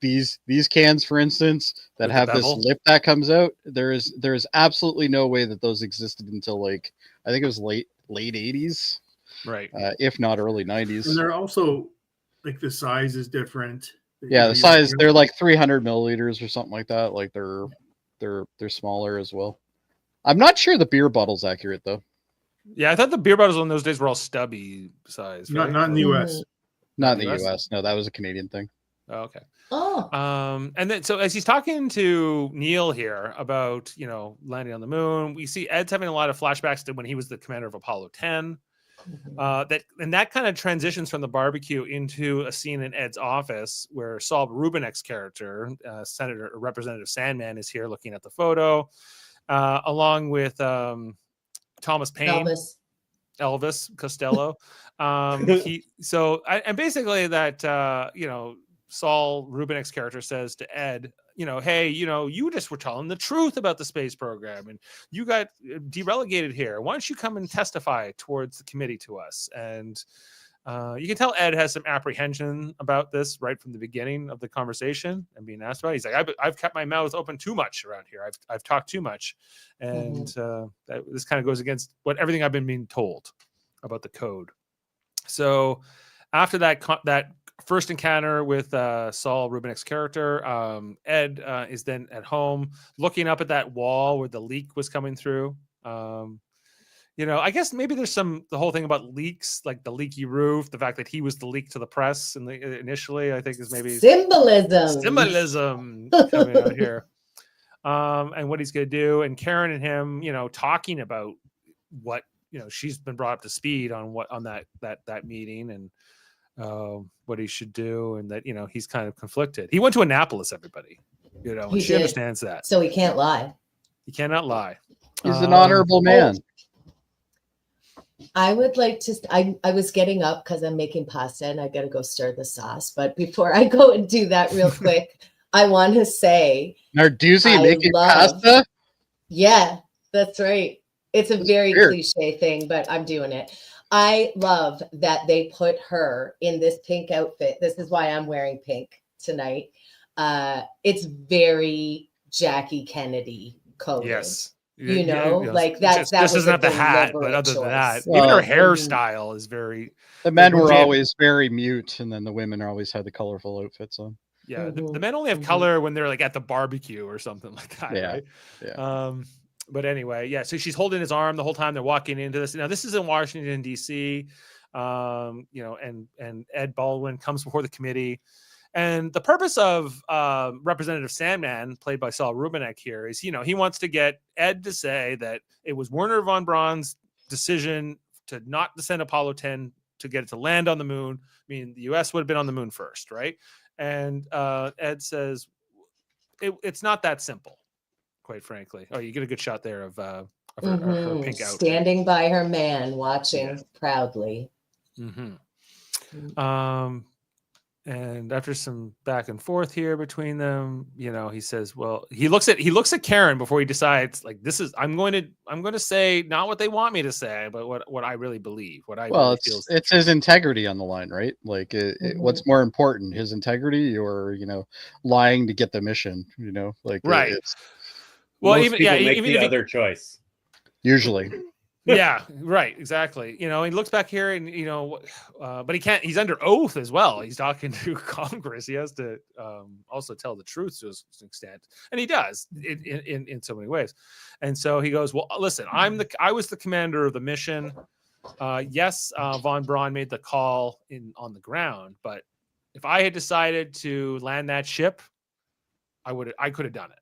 these cans, for instance, that With the have this bevel? lip that comes out. There is absolutely no way that those existed until I think it was late 80s. Right. If not early And 90s. they're also like the size is different. Yeah, the size, they're like 300 milliliters or something like that. Like they're smaller as well. I'm not sure the beer bottle's accurate though. Yeah, I thought the beer bottles on those days were all stubby size. Right? not in the US. Not in the US? US. No, that was a Canadian thing. Oh, okay. Oh, And then so as he's talking to Neil here about landing on the moon, we see Ed's having a lot of flashbacks to when he was the commander of Apollo 10. That kind of transitions from the barbecue into a scene in Ed's office where Saul Rubinek's character, Senator Representative Sandman, is here looking at the photo, along with Thomas Paine, Elvis Costello. Basically that Saul Rubinek's character says to Ed, hey, you just were telling the truth about the space program and you got derelegated here. Why don't you come and testify towards the committee to us? And you can tell Ed has some apprehension about this right from the beginning of the conversation and being asked about it. He's like, I've kept my mouth open too much around here. I've talked too much. And this kind of goes against everything I've been being told about the code. So after that first encounter with Saul Rubinek's character, Ed is then at home looking up at that wall where the leak was coming through. I guess maybe there's the whole thing about leaks, like the leaky roof, the fact that he was the leak to the press initially, I think is maybe symbolism coming out here. And what he's going to do, and Karen and him, talking about what, she's been brought up to speed on that meeting and what he should do, and that, he's kind of conflicted. He went to Annapolis, everybody, and she understands that. So he can't lie. He cannot lie. He's an honorable man. I would like to, I was getting up because I'm making pasta and I got to go stir the sauce. But before I go and do that real quick, I want to say Narduzzi making pasta? Yeah, that's right. It's a very cliche thing, but I'm doing it. I love that they put her in this pink outfit. This is why I'm wearing pink tonight. It's very Jackie Kennedy coded. Yes. Like that. That this was isn't the hat, but other than that, even her hairstyle is very. The men were always very mute, and then the women always had the colorful outfits on. Yeah, the men only have color when they're like at the barbecue or something like that. Yeah. Right? Yeah. But anyway, yeah. So she's holding his arm the whole time they're walking into this. Now this is in Washington D.C. And Ed Baldwin comes before the committee. And the purpose of Representative Sandman, played by Saul Rubinek here, is, he wants to get Ed to say that it was Wernher von Braun's decision to not send Apollo 10 to get it to land on the moon. I mean, the U.S. would have been on the moon first, right? And Ed says, it's not that simple, quite frankly. Oh, you get a good shot there of her pink outfit. Standing by her man, watching proudly. Mm-hmm. And after some back and forth here between them, he says, well, he looks at Karen before he decides, like, I'm going to say not what they want me to say, but what I really believe, it's his integrity on the line, right? Like what's more important, his integrity or, lying to get the mission, like, right. Well, even the other choice. Usually. Yeah, right. Exactly. He looks back here and, but he can't, he's under oath as well. He's talking to Congress. He has to also tell the truth to an extent. And he does in so many ways. And so he goes, well, listen, I was the commander of the mission. Yes, von Braun made the call on the ground, but if I had decided to land that ship, I could have done it.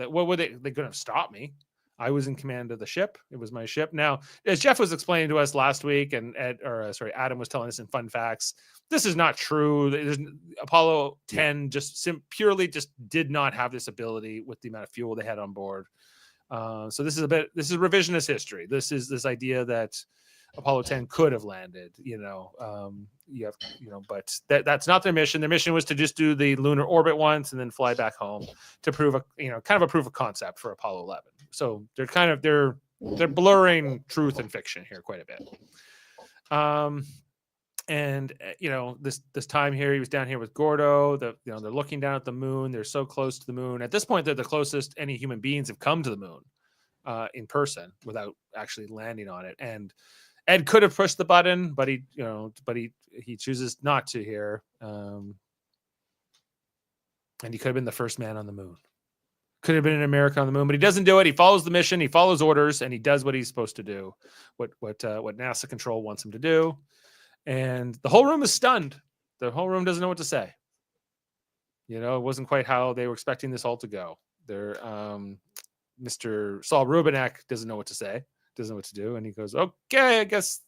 What were they couldn't have stopped me. I was in command of the ship. It was my ship. Now, as Jeff was explaining to us last week, and Adam was telling us in Fun Facts, this is not true. Apollo 10 purely did not have this ability with the amount of fuel they had on board. So this is revisionist history. This is this idea that Apollo 10 could have landed, but that's not their mission. Their mission was to just do the lunar orbit once and then fly back home to prove a proof of concept for Apollo 11. So they're blurring truth and fiction here quite a bit. This time here, he was down here with Gordo. They're looking down at the moon. They're so close to the moon. At this point, they're the closest any human beings have come to the moon in person without actually landing on it. And Ed could have pushed the button, but he chooses not to here. And he could have been the first man on the moon. Could have been in America on the moon, but he doesn't do it. He follows the mission. He follows orders, and he does what he's supposed to do. What NASA control wants him to do. And the whole room is stunned. The whole room doesn't know what to say. It wasn't quite how they were expecting this all to go. Mr. Saul Rubinek doesn't know what to say. Doesn't know what to do, and he goes, okay, I guess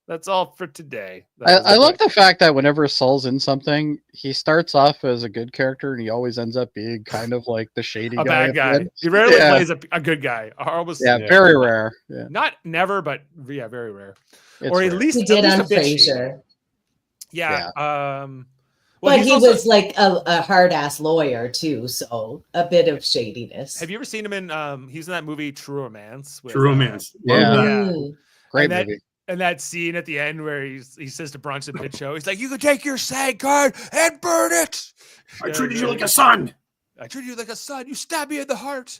that's all for today. I love the fact that whenever Saul's in something, he starts off as a good character and he always ends up being kind of like the shady guy. Bad guy. He rarely plays a good guy. Very rare. Yeah. Not never, but very rare. It's or at rare. least he did on Frasier. Frasier. Yeah. But he was like a hard ass lawyer too, so a bit of shadiness. Have you ever seen him in? He's in that movie True Romance. True Romance. Yeah. Great movie. And that scene at the end where he says to Bronson Pinchot, he's like, "You can take your SAG card and burn it." I treated you like a son. I treated you like a son. You stabbed me in the heart.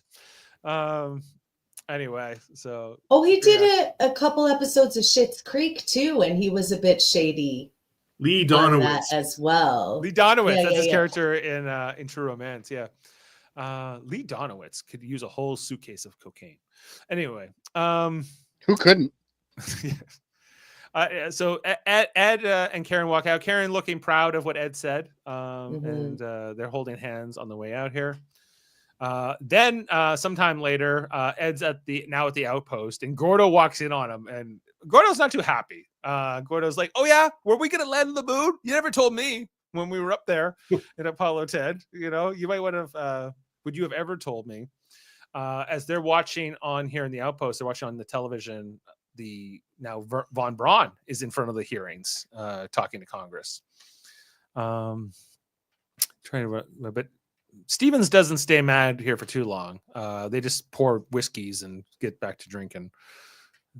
Anyway, so. Oh, he did a couple episodes of Schitt's Creek too, and he was a bit shady. Lee Donowitz as well. Lee Donowitz, that's his character in True Romance. Yeah. Lee Donowitz could use a whole suitcase of cocaine. Anyway, who couldn't? So Ed and Karen walk out. Karen looking proud of what Ed said, and they're holding hands on the way out here. Then sometime later, Ed's at the outpost, and Gordo walks in on him, and Gordo's not too happy. Gordo's like, "Oh yeah, were we gonna land on the moon? You never told me when we were up there in Apollo 10. You know, you might would have. Would you have ever told me?" As they're watching on here in the outpost, they're watching on the television. Von Braun is in front of the hearings, talking to Congress. Trying to, but Stevens doesn't stay mad here for too long. They just pour whiskeys and get back to drinking,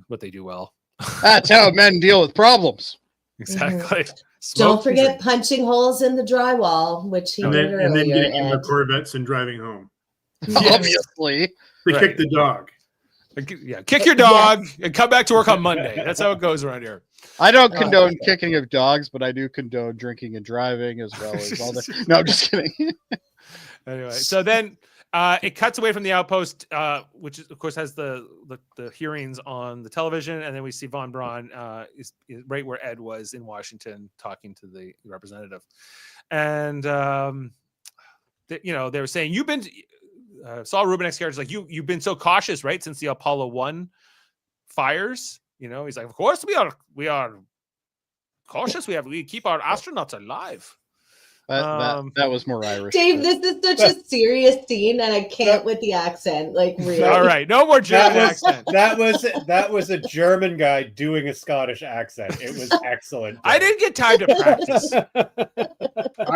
what they do well. That's how men deal with problems. Exactly. Don't forget punching holes in the drywall, which he did earlier. And then getting in the Corvettes and driving home. Yes. Obviously. They kick the dog. Yeah, kick your dog and come back to work on Monday. That's how it goes around here. I don't condone kicking of dogs, but I do condone drinking and driving as well as all that. No, I'm just kidding. Anyway, so then it cuts away from the outpost, which of course has the hearings on the television, and then we see Von Braun is right where Ed was in Washington talking to the representative, and they were saying, "You've been." Saul Rubinek's character is like, you've been so cautious, right, since the Apollo 1 fires. You know, he's like, of course we are cautious. We keep our astronauts alive. That was more Irish. Dave, this is such a serious scene, and I can't with the accent. Like, really. All right, no more German accent. That was a German guy doing a Scottish accent. It was excellent. I didn't get time to practice. I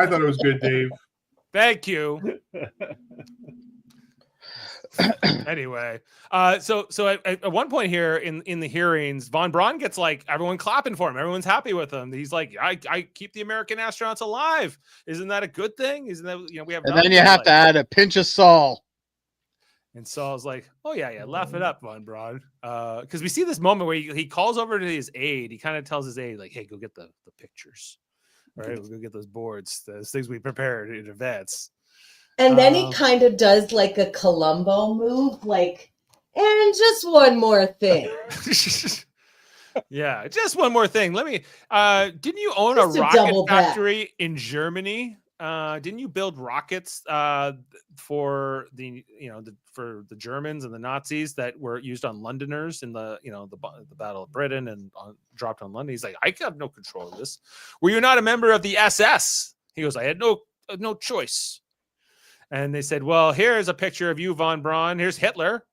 thought it was good, Dave. Thank you. Anyway, so at one point here in the hearings, Von Braun gets like everyone clapping for him. Everyone's happy with him. He's like, I keep the American astronauts alive. Isn't that a good thing? Isn't that, we have? And then you have to add a pinch of Saul. And Saul's like, oh yeah, laugh it up, Von Braun. Because we see this moment where he calls over to his aide. He kind of tells his aide, like, hey, go get the pictures. All right, we'll go get those boards, those things we prepared in advance. And then he kind of does like a Columbo move, like, and just one more thing. Yeah, just one more thing. Let me. Didn't you own Just a a rocket double back. factory in Germany? Didn't you build rockets for the Germans and the Nazis that were used on Londoners in the Battle of Britain and dropped on London? He's like, I have no control of this. Were you not a member of the SS? He goes, I had no choice. And they said, well, here's a picture of you, Von Braun. Here's Hitler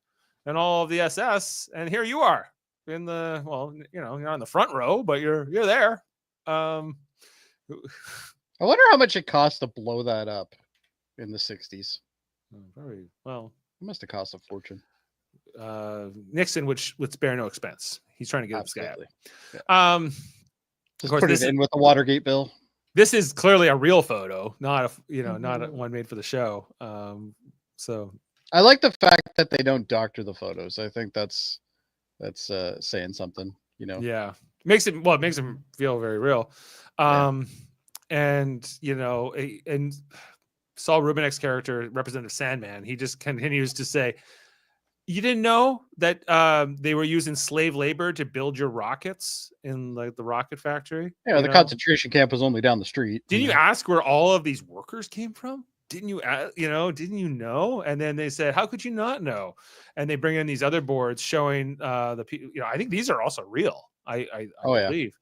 and all of the SS, and here you are in the you're on the front row, but you're there. I wonder how much it cost to blow that up in the 60s. Very well. It must have cost a fortune. Nixon would spare no expense. He's trying to get this guy out. Yeah. Just of course, put it in with the Watergate bill. This is clearly a real photo, not one made for the show. So I like the fact that they don't doctor the photos. I think that's saying something, Yeah, it makes him feel very real. And Saul Rubinek's character, Representative Sandman, he just continues to say, you didn't know that they were using slave labor to build your rockets in the rocket factory? Yeah, the concentration camp was only down the street. Didn't you ask where all of these workers came from? Didn't you know? And then they said, how could you not know? And they bring in these other boards showing the people. I think these are also real. I believe.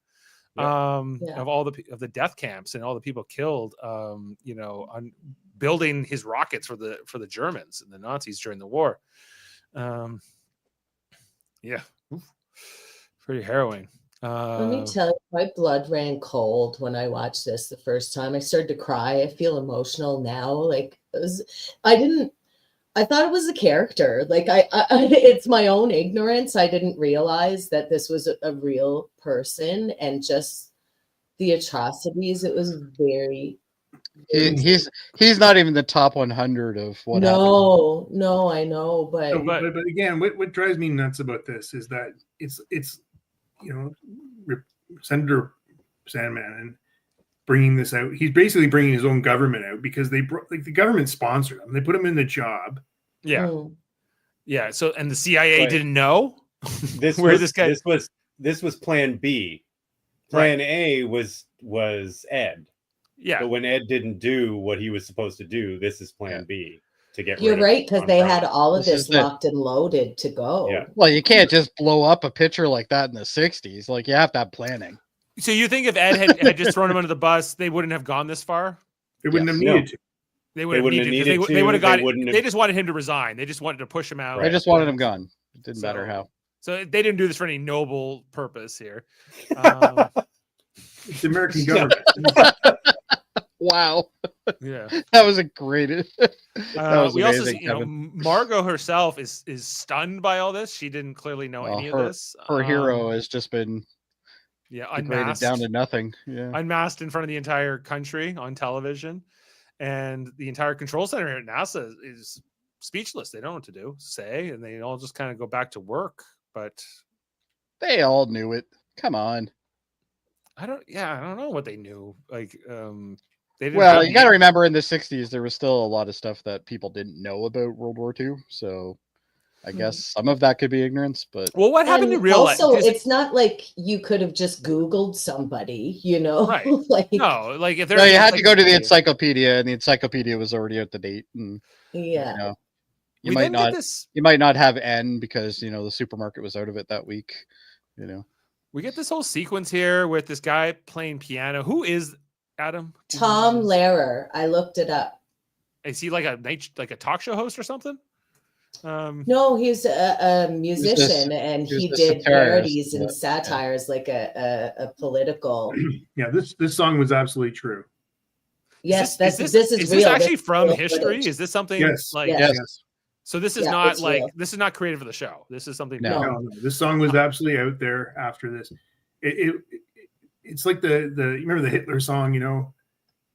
Of all the death camps and all the people killed, on building his rockets for the Germans and the Nazis during the war. Pretty harrowing. Let me tell you, my blood ran cold when I watched this the first time. I started to cry. I feel emotional now. Like I thought it was a character. Like I it's my own ignorance. I didn't realize that this was a real person, and just the atrocities. It was very. He's not even the top 100 of what happened. No, I know, but again, what drives me nuts about this is that it's Senator Sandman and bringing this out. He's basically bringing his own government out because the government sponsored him. They put him in the job. Yeah. So and the CIA didn't know this where was, this guy. this was Plan B. Plan A was Ed. Yeah. But when Ed didn't do what he was supposed to do, this is Plan B to get You're rid of right, because Von they Braun. had all of This is this locked and loaded to go. Yeah. Well, you can't just blow up a picture like that in the 60s. Like, you have to have planning. So you think if Ed had just thrown him under the bus, they wouldn't have gone this far? They wouldn't have No. needed to. They wouldn't have needed needed to. They would have got. wouldn't have- They just wanted him to resign. They just wanted to push him out. They just wanted him gone. It didn't matter So- how. So they didn't do this for any noble purpose here. It's the American government. Wow. Yeah. That was a great. That was we also, amazing, see, you know, Kevin. Margot herself is stunned by all this. She didn't clearly know Well, any of this. Her hero has just been yeah, degraded unmasked, down to nothing. Yeah. unmasked in front of the entire country on television, and the entire control center at NASA is speechless. They don't know what to say, and they all just kind of go back to work. But They all knew it. Come on. I don't know what they knew. Like, they didn't Well, have you got to remember in the 60s, there was still a lot of stuff that people didn't know about World War II. So I guess some of that could be ignorance, but Well, what happened And in real life? also, 'Cause- it's not like you could have just Googled somebody, you know? Right. like, no, like if no, there's you had to go to the encyclopedia- encyclopedia, and the encyclopedia was already out to date. And yeah. you know, we you might then get not this. you might not have N because the supermarket was out of it that week. We get this whole sequence here with this guy playing piano. Who is Adam? Do you know Tom who it is? Lehrer. I looked it up. Is he like a talk show host or something? No, he's a musician, and he was he the did satirist, parodies and yeah. satires, like a political. Yeah, this song was absolutely true. Yes, this this is this real. actually This is from real history? footage. Is this something Yes. like? Yes. Yes. So this is Yeah, not it's like real. this is not created for the show. This is something. No. No, this song was absolutely out there after this. It's like the you remember the Hitler song,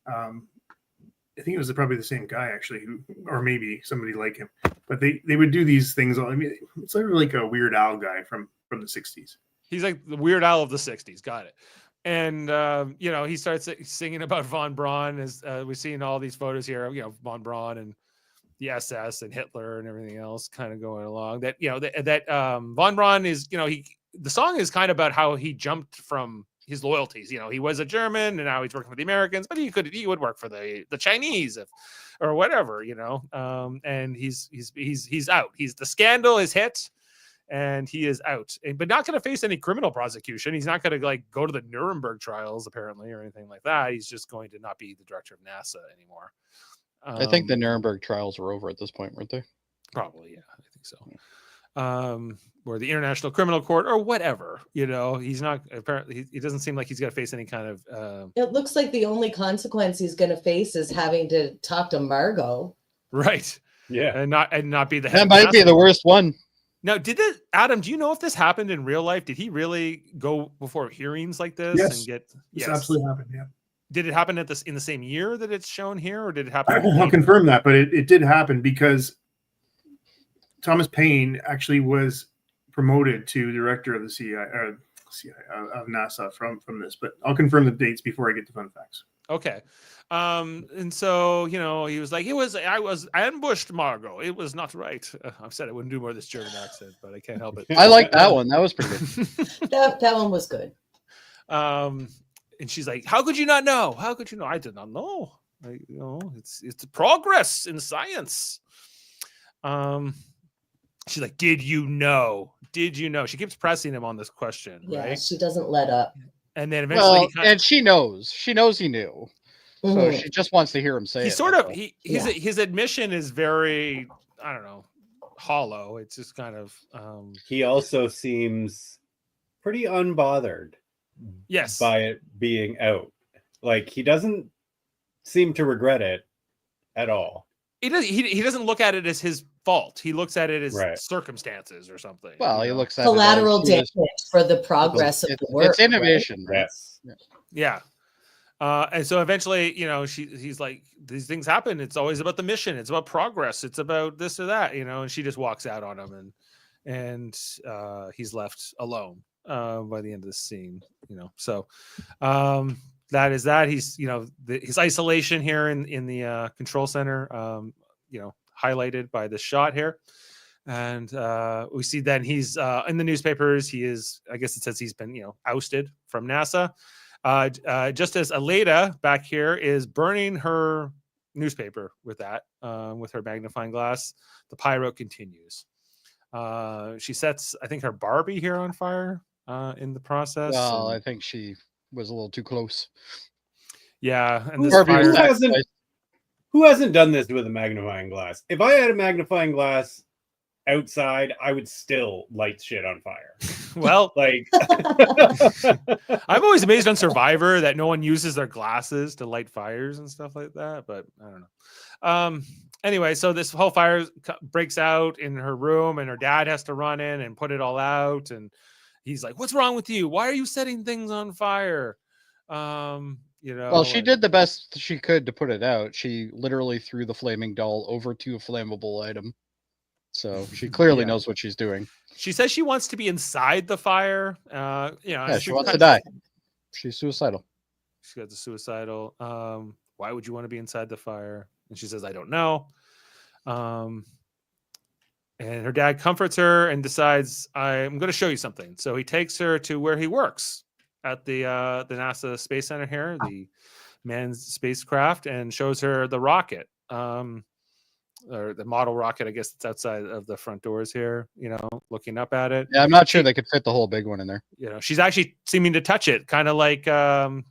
I think it was probably the same guy actually, or maybe somebody like him. But they would do these things. I mean, it's like a Weird Al guy from the 60s. He's like the Weird Al of the '60s. Got it. And he starts singing about von Braun as we're seeing all these photos here. Von Braun and the SS and Hitler and everything else kind of going along. That von Braun is the song is kind of about how he jumped from his loyalties. He was a German and now he's working for the Americans, but he would work for the Chinese or whatever. And he's out. The scandal is hit. And he is out, but not going to face any criminal prosecution. He's not going to go to the Nuremberg trials, apparently, or anything like that. He's just going to not be the director of NASA anymore. I think the Nuremberg trials were over at this point, weren't they? Probably, yeah, I think so. Or the International Criminal Court, or whatever. He's not. Apparently, he doesn't seem like he's going to face any kind of. It looks like the only consequence he's going to face is having to talk to Margot. Right. Yeah. And not be the head. That of might be NASA. the worst one. Now, Adam? Do you know if this happened in real life? Did he really go before hearings like this Yes. and get? This absolutely happened. Yeah, Did it happen in the same year that it's shown here, or did it happen? I'll confirm that, but it did happen because Thomas Paine actually was promoted to director of the CIA of NASA from this. But I'll confirm the dates before I get to fun facts. Okay. And so, he was like, I was ambushed, Margot. It was not right. I've said I wouldn't do more of this German accent, but I can't help it. I like that one. That was pretty good. That one was good. And she's like, how could you not know? How could you know? I did not know. It's progress in science. She's like, did you know? Did you know? She keeps pressing him on this question, Yeah, right? she doesn't let up. And then eventually, And she knows. She knows he knew. So Mhm. she just wants to hear him say he it. sort that's of all. his admission is very, I don't know, hollow. It's just kind of He also seems pretty unbothered yes. by it being out. Like, he doesn't seem to regret it at all. He doesn't look at it as his fault. He looks at it as Right. circumstances or something. Well, he looks at it Collateral as he was- damage for the progress of the work. It's innovation, right? Yes. Yeah. And so eventually, he's like, these things happen. It's always about the mission. It's about progress. It's about this or that, and she just walks out on him and he's left alone by the end of the scene, So that is that. He's, his isolation here in the control center, highlighted by this shot here. And we see then he's in the newspapers. He is, I guess it says he's been, ousted from NASA. Just as Aleda back here is burning her newspaper with her magnifying glass, the pyro continues. She sets, I think, her Barbie here on fire in the process. Well, I think she was a little too close. Yeah, and this Barbie was fire, who hasn't done this with a magnifying glass? If I had a magnifying glass outside, I would still light shit on fire. well, Like, I'm always amazed on Survivor that no one uses their glasses to light fires and stuff like that, but I don't know. Anyway, so this whole fire breaks out in her room, and her dad has to run in and put it all out, and he's like, "What's wrong with you? Why are you setting things on fire?" Well, she did the best she could to put it out. She literally threw the flaming doll over to a flammable item. So she clearly knows what she's doing. She says she wants to be inside the fire. Yeah, she wants to die. She's suicidal. She got the suicidal. Why would you want to be inside the fire? And she says, I don't know. And her dad comforts her and decides, I'm going to show you something. So he takes her to where he works at the NASA Space Center here, the manned spacecraft, and shows her the rocket. Or the model rocket, I guess it's outside of the front doors here, looking up at it. Yeah, I'm not sure they could fit the whole big one in there. She's actually seeming to touch it, kind of like in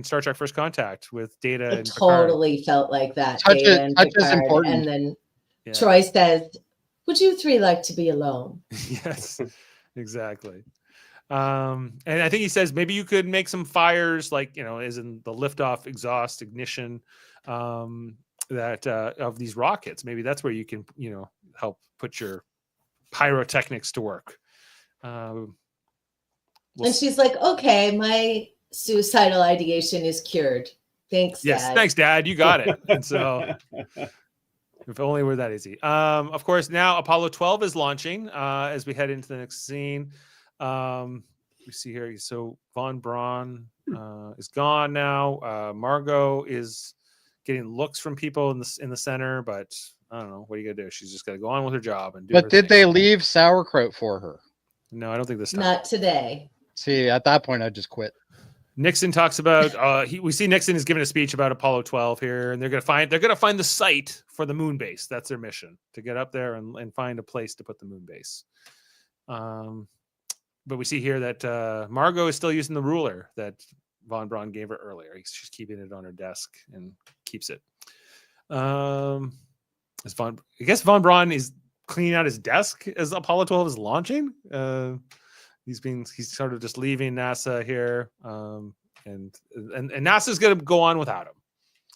Star Trek First Contact with Data. It totally felt like that. Touch Data touch is important. And then Troy says, would you three like to be alone? Yes, exactly. And I think he says maybe you could make some fires, like, as in the liftoff exhaust ignition, that of these rockets. Maybe that's where you can help put your pyrotechnics to work. And she's like, okay, my suicidal ideation is cured. Thanks, yes, Dad. Thanks, Dad, you got it. And so if only were that easy. Of course, now Apollo 12 is launching as we head into the next scene. We see here, so Von Braun is gone now. Margot is getting looks from people in the center, but I don't know, what are you gonna do? She's just gotta go on with her job and do. But did they leave sauerkraut for her? No, I don't think this time. Not today. See, at that point, I just quit. Nixon talks about we see Nixon is giving a speech about Apollo 12 here, and they're gonna find the site for the moon base. That's their mission, to get up there and find a place to put the moon base. But we see here that Margot is still using the ruler that Von Braun gave her earlier. She's keeping it on her desk and keeps it. I guess Von Braun is cleaning out his desk as Apollo 12 is launching. He's sort of just leaving NASA here, and NASA's going to go on without him.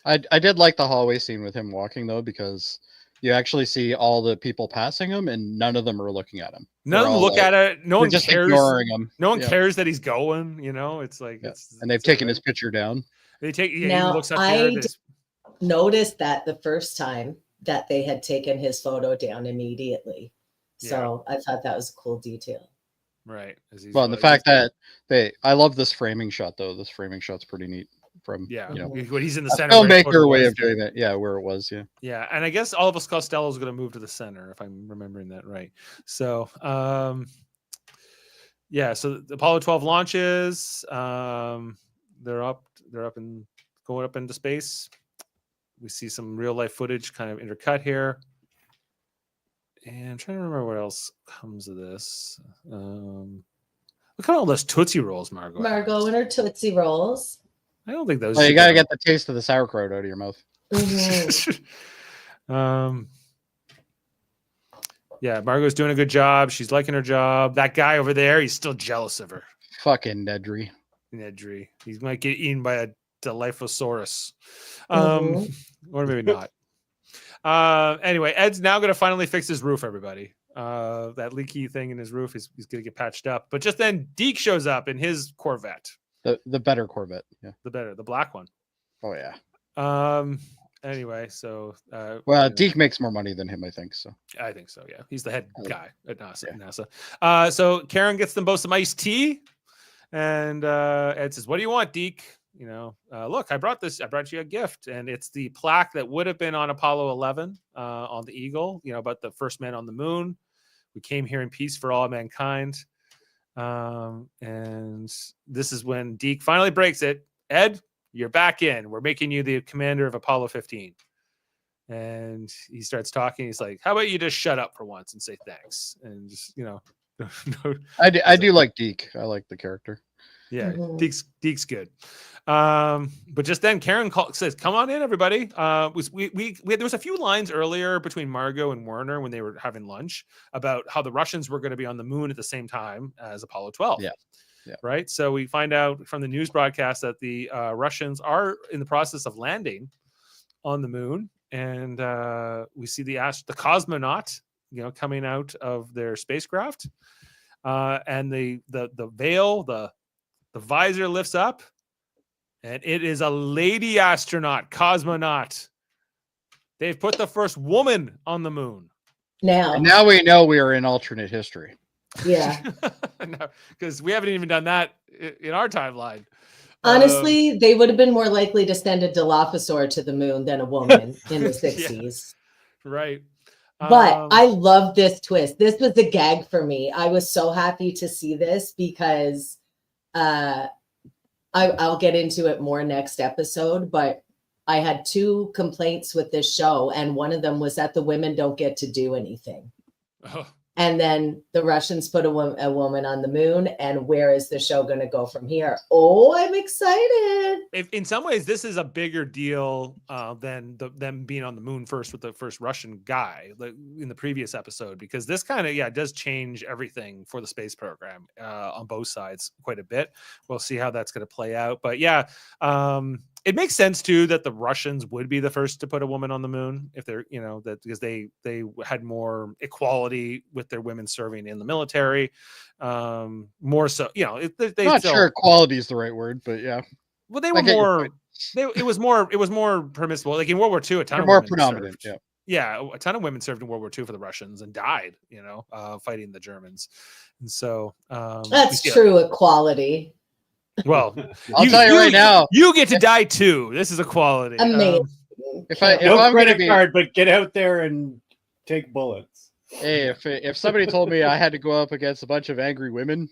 I did like the hallway scene with him walking though, because you actually see all the people passing him, and none of them are looking at him. None of them look at it. No one just cares. Ignoring him. No one cares that he's going. It's like, and they've taken his picture down. They take. Yeah, now, he looks up I here. noticed that the first time that they had taken his photo down immediately. So I thought that was a cool detail. Right. Well, and the fact that I love this framing shot though. This framing shot's pretty neat. From when he's in the center, filmmaker way of doing it. Yeah, where it was. Yeah, and I guess Elvis Costello is going to move to the center, if I'm remembering that right. So, so the Apollo 12 launches. They're up and going up into space. We see some real life footage kind of intercut here. And I'm trying to remember what else comes of this. Look at all those Tootsie Rolls, Margot. Margot and her Tootsie Rolls. I don't think those. Well, you got to get the taste of the sauerkraut out of your mouth. Mm-hmm. Yeah, Margot's doing a good job. She's liking her job. That guy over there, he's still jealous of her. Fucking Nedry. He might get eaten by a Dilophosaurus. Or maybe not. Anyway, Ed's now going to finally fix his roof, everybody. That leaky thing in his roof is going to get patched up. But just then, Deke shows up in his Corvette. The better Corvette. Yeah. The black one. Oh, yeah. Anyway, so Deke makes more money than him, I think. So I think so. Yeah, he's the head guy at NASA. So Karen gets them both some iced tea, and Ed says, "What do you want, Deke?" look, I brought you a gift, and it's the plaque that would have been on Apollo 11 on the Eagle, about the first man on the moon. We came here in peace for all mankind. And this is when Deke finally breaks it. Ed, you're back in. We're making you the commander of Apollo 15. And he starts talking. He's like, how about you just shut up for once and say thanks? And just, I do like Deke. I like the character. Yeah, Deke's good. But just then Karen says, come on in, everybody. There was a few lines earlier between Margot and Werner when they were having lunch about how the Russians were going to be on the moon at the same time as Apollo 12. Yeah. Right. So we find out from the news broadcast that the Russians are in the process of landing on the moon. And we see the cosmonaut, coming out of their spacecraft. And the veil, the visor lifts up, and it is a lady astronaut, cosmonaut. They've put the first woman on the moon. Now we know we are in alternate history. Yeah. Because we haven't even done that in our timeline. Honestly, they would have been more likely to send a Dilophosaur to the moon than a woman in the 60s. Yeah, right. But I love this twist. This was a gag for me. I was so happy to see this because I'll get into it more next episode, but I had 2 complaints with this show, and one of them was that the women don't get to do anything. Oh. And then the Russians put a woman on the moon, and where is the show going to go from here? Oh, I'm excited. In some ways, this is a bigger deal than them being on the moon first with the first Russian guy in the previous episode, because this kind of, does change everything for the space program on both sides quite a bit. We'll see how that's going to play out. But it makes sense too that the Russians would be the first to put a woman on the moon if they're, that because they had more equality with their women serving in the military, more so. Not sure equality is the right word, but yeah. Well, they were more. It was more permissible. Like in World War II, a ton of more women predominant. Served. Yeah, a ton of women served in World War II for the Russians and died. Fighting the Germans, and so that's true equality. Well, I'll tell you right now, you get to die too. This is equality. Amazing. If no I'm credit card, but get out there and take bullets. Hey, if somebody told me I had to go up against a bunch of angry women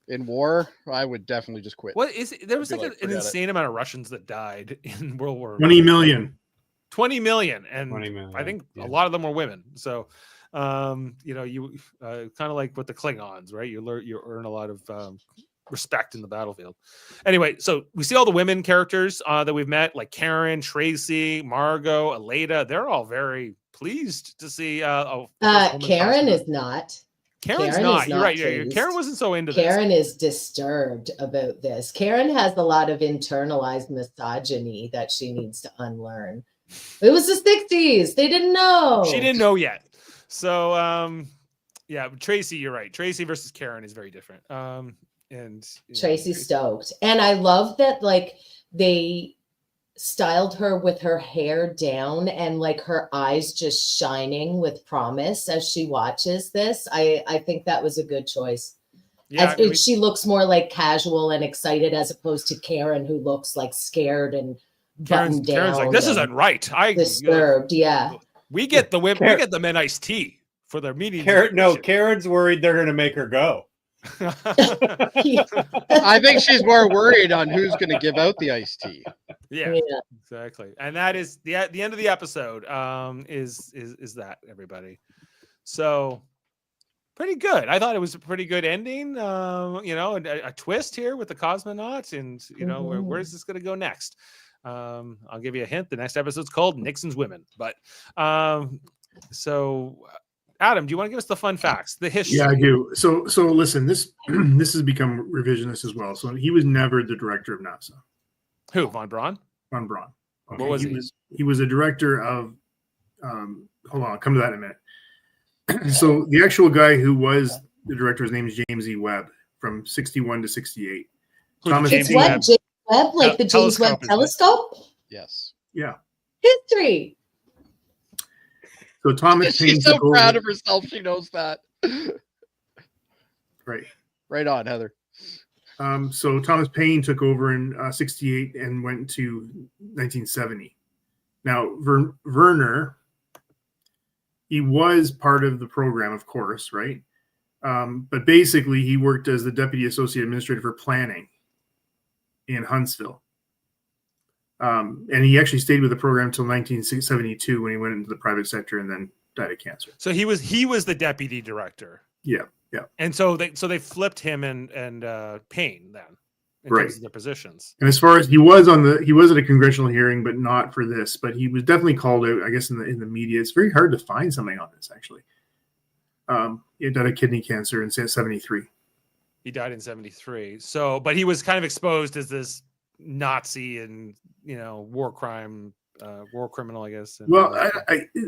in war, I would definitely just quit. What is it? There was an insane amount of Russians that died in World War 20 million. 20 million, and 20 million, I think a lot of them were women. So, you kind of like with the Klingons, right? You earn a lot of respect in the battlefield. Anyway, so we see all the women characters that we've met, like Karen, Tracy, Margot, Aleda. They're all very pleased to see. Karen is not. Karen's not. You're right. Pleased. Karen wasn't so into Karen this. is disturbed about this. Karen has a lot of internalized misogyny that she needs to unlearn. It was the 60s. They didn't know. She didn't know yet. So, Tracy, you're right. Tracy versus Karen is very different. And Tracy's stoked. And I love that, they styled her with her hair down and her eyes just shining with promise as she watches this. I think that was a good choice. Yeah, she looks more casual and excited as opposed to Karen, who looks scared and buttoned down. Karen's like, this isn't right. Disturbed. We get the women. We get the men iced tea for their meeting. Karen's worried they're going to make her go. I think she's more worried on who's going to give out the iced tea. Yeah, exactly. And that is the end of the episode. Is that, everybody? So pretty good. I thought it was a pretty good ending. A twist here with the cosmonaut, and where's this going to go next? I'll give you a hint. The next episode's called Nixon's Women. But Adam, do you want to give us the fun facts, the history? Yeah, I do. So listen, this has become revisionist as well. So he was never the director of NASA. Who? Von Braun? Von Braun. Okay. What was he? He was a director of. Hold on, I'll come to that in a minute. So the actual guy who was the director, his name is James E. Webb, from 61 to 68. James Webb, the James Webb telescope? Yes. Yeah. History. So Thomas Paine. She's so proud of herself. She knows that. Right. Right on, Heather. So Thomas Paine took over in 68 and went to 1970. Now, Werner, he was part of the program, of course, right? But basically, he worked as the Deputy Associate Administrator for Planning in Huntsville. And he actually stayed with the program until 1972 when he went into the private sector and then died of cancer. So he was the deputy director. Yeah. And so they flipped him and Payne then in terms of their positions. And as far as he was at a congressional hearing, but not for this. But he was definitely called out, I guess, in the media. It's very hard to find something on this actually. He died of kidney cancer in 73. He died in 73. So, but he was kind of exposed as this Nazi and war criminal, I guess. And, well,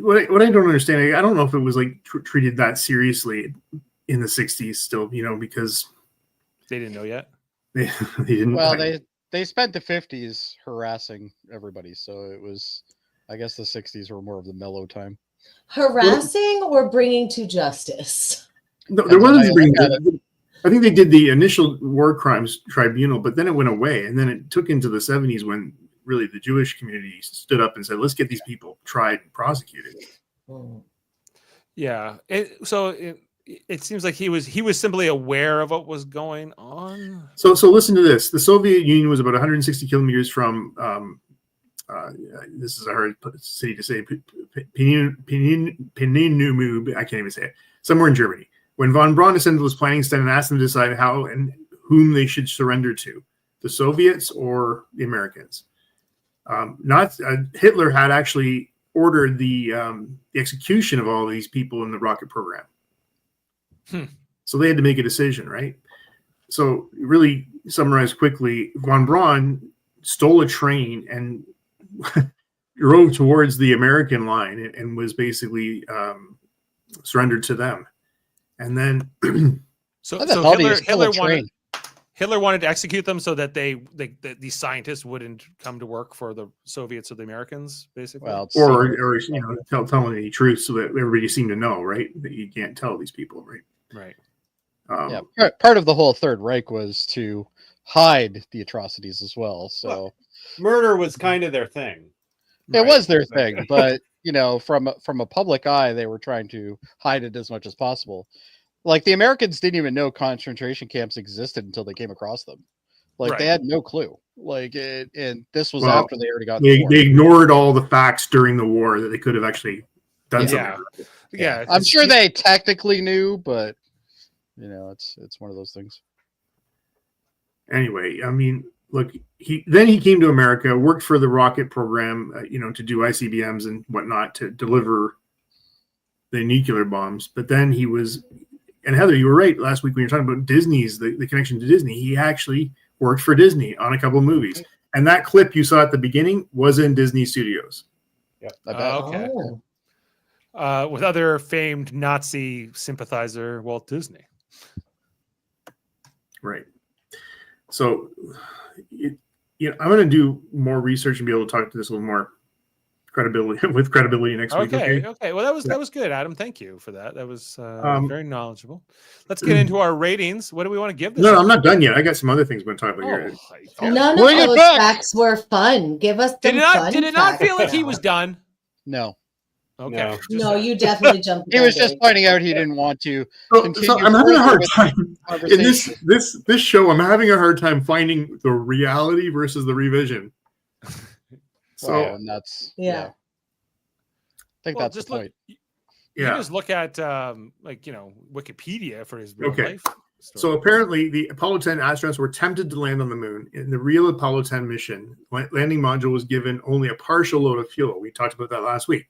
what I don't understand, I don't know if it was like treated that seriously in the 60s still, because they didn't know yet. They didn't. Well, they spent the 50s harassing everybody, so it was, I guess, the 60s were more of the mellow time. Harassing or bringing to justice? No, there wasn't. I think they did the initial war crimes tribunal, but then it went away, and then it took into the 70s when really the Jewish community stood up and said, "Let's get these people tried and prosecuted." Yeah. It seems like he was simply aware of what was going on. So listen to this. The Soviet Union was about 160 kilometers from. This is a hard city to say. Peenemünde. I can't even say it. Somewhere in Germany. When von Braun ascended was planning stand and asked them to decide how and whom they should surrender to, the Soviets or the Americans. Hitler had actually ordered the execution of all these people in the rocket program. So they had to make a decision, right? So really summarize quickly, von Braun stole a train and drove towards the American line and was basically surrendered to them. And then so Hitler wanted to execute them so that these scientists wouldn't come to work for the Soviets or the Americans, basically. Well, or tell them any truth so that everybody seemed to know, right? That you can't tell these people, right? Right. Part of the whole Third Reich was to hide the atrocities as well. So murder was kind of their thing. It was their thing, but from a public eye, they were trying to hide it as much as possible. Like the Americans didn't even know concentration camps existed until they came across them. Like they had no clue. And this was after they already got. They ignored all the facts during the war that they could have actually done something. Yeah, I'm sure they technically knew, but it's one of those things. Anyway, I mean, look, he came to America, worked for the rocket program, to do ICBMs and whatnot to deliver the nuclear bombs. But then he was, and Heather, you were right last week when you were talking about Disney's the connection to Disney. He actually worked for Disney on a couple of movies, and that clip you saw at the beginning was in Disney Studios. Yep. Okay. With other famed Nazi sympathizer Walt Disney. Right. So, I'm going to do more research and be able to talk to this a little more credibility next week. Okay. Well, that was good, Adam. Thank you for that. That was very knowledgeable. Let's get into our ratings. What do we want to give this? No, I'm not done yet. I got some other things we're going to talk about here. None of those facts were fun. Give us Did it not feel like he was done? No. Okay. No, you definitely jumped. He was just pointing out he didn't want to. So I'm having a hard time in this show. I'm having a hard time finding the reality versus the revision. So that's I think that's the point. You just look at Wikipedia for his real life story. So apparently the Apollo 10 astronauts were tempted to land on the moon. In the real Apollo 10 mission, landing module was given only a partial load of fuel. We talked about that last week.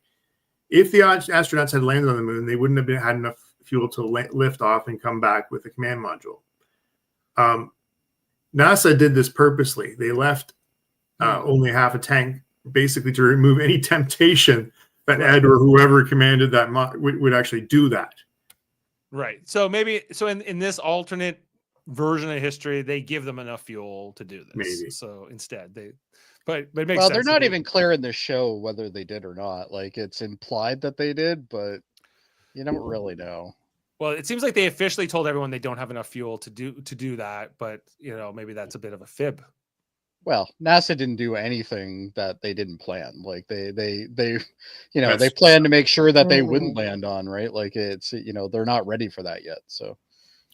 If the astronauts had landed on the moon, they wouldn't have had enough fuel to lift off and come back with the command module. NASA did this purposely. They left only half a tank, basically to remove any temptation that Ed or whoever commanded that would actually do that. Right. So in this alternate version of history, they give them enough fuel to do this. Maybe. So instead but it makes sense. They're not even clear in the show whether they did or not. Like it's implied that they did, but you don't really know. Well, it seems like they officially told everyone they don't have enough fuel to do that, but maybe that's a bit of a fib. Well, NASA didn't do anything that they didn't plan. Like they That's- they planned to make sure that they wouldn't land on, right? Like it's, they're not ready for that yet. So,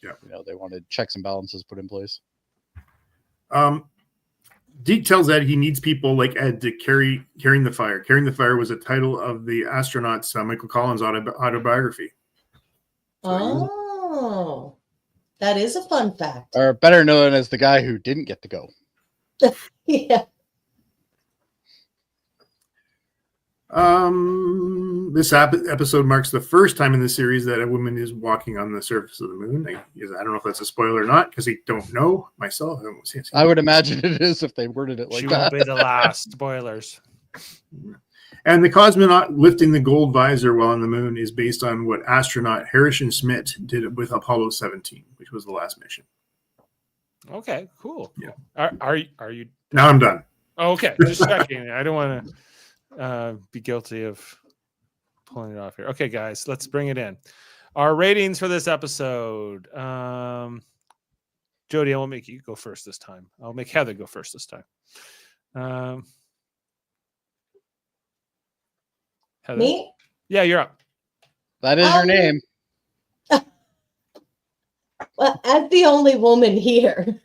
Yeah. They wanted checks and balances put in place. Deke tells Ed he needs people like Ed to carrying the fire. Carrying the fire was a title of the astronaut's Michael Collins autobiography. Oh, that is a fun fact. Or better known as the guy who didn't get to go. Yeah. This episode marks the first time in the series that a woman is walking on the surface of the moon. I don't know if that's a spoiler or not because I don't know myself. I would imagine it is if they worded it like She that. won't be the last. Spoilers. And the cosmonaut lifting the gold visor while on the moon is based on what astronaut Harrison Schmitt did with Apollo 17, which was the last mission. Okay, cool. Yeah. Are you? Now I'm done. Oh, okay, just checking. I don't want to be guilty of pulling it off here. Okay, guys, let's bring it in. Our ratings for this episode. Jody, I won't make you go first this time. I'll make Heather go first this time. Heather? Me? Yeah, you're up. That is your name. Well, as the only woman here,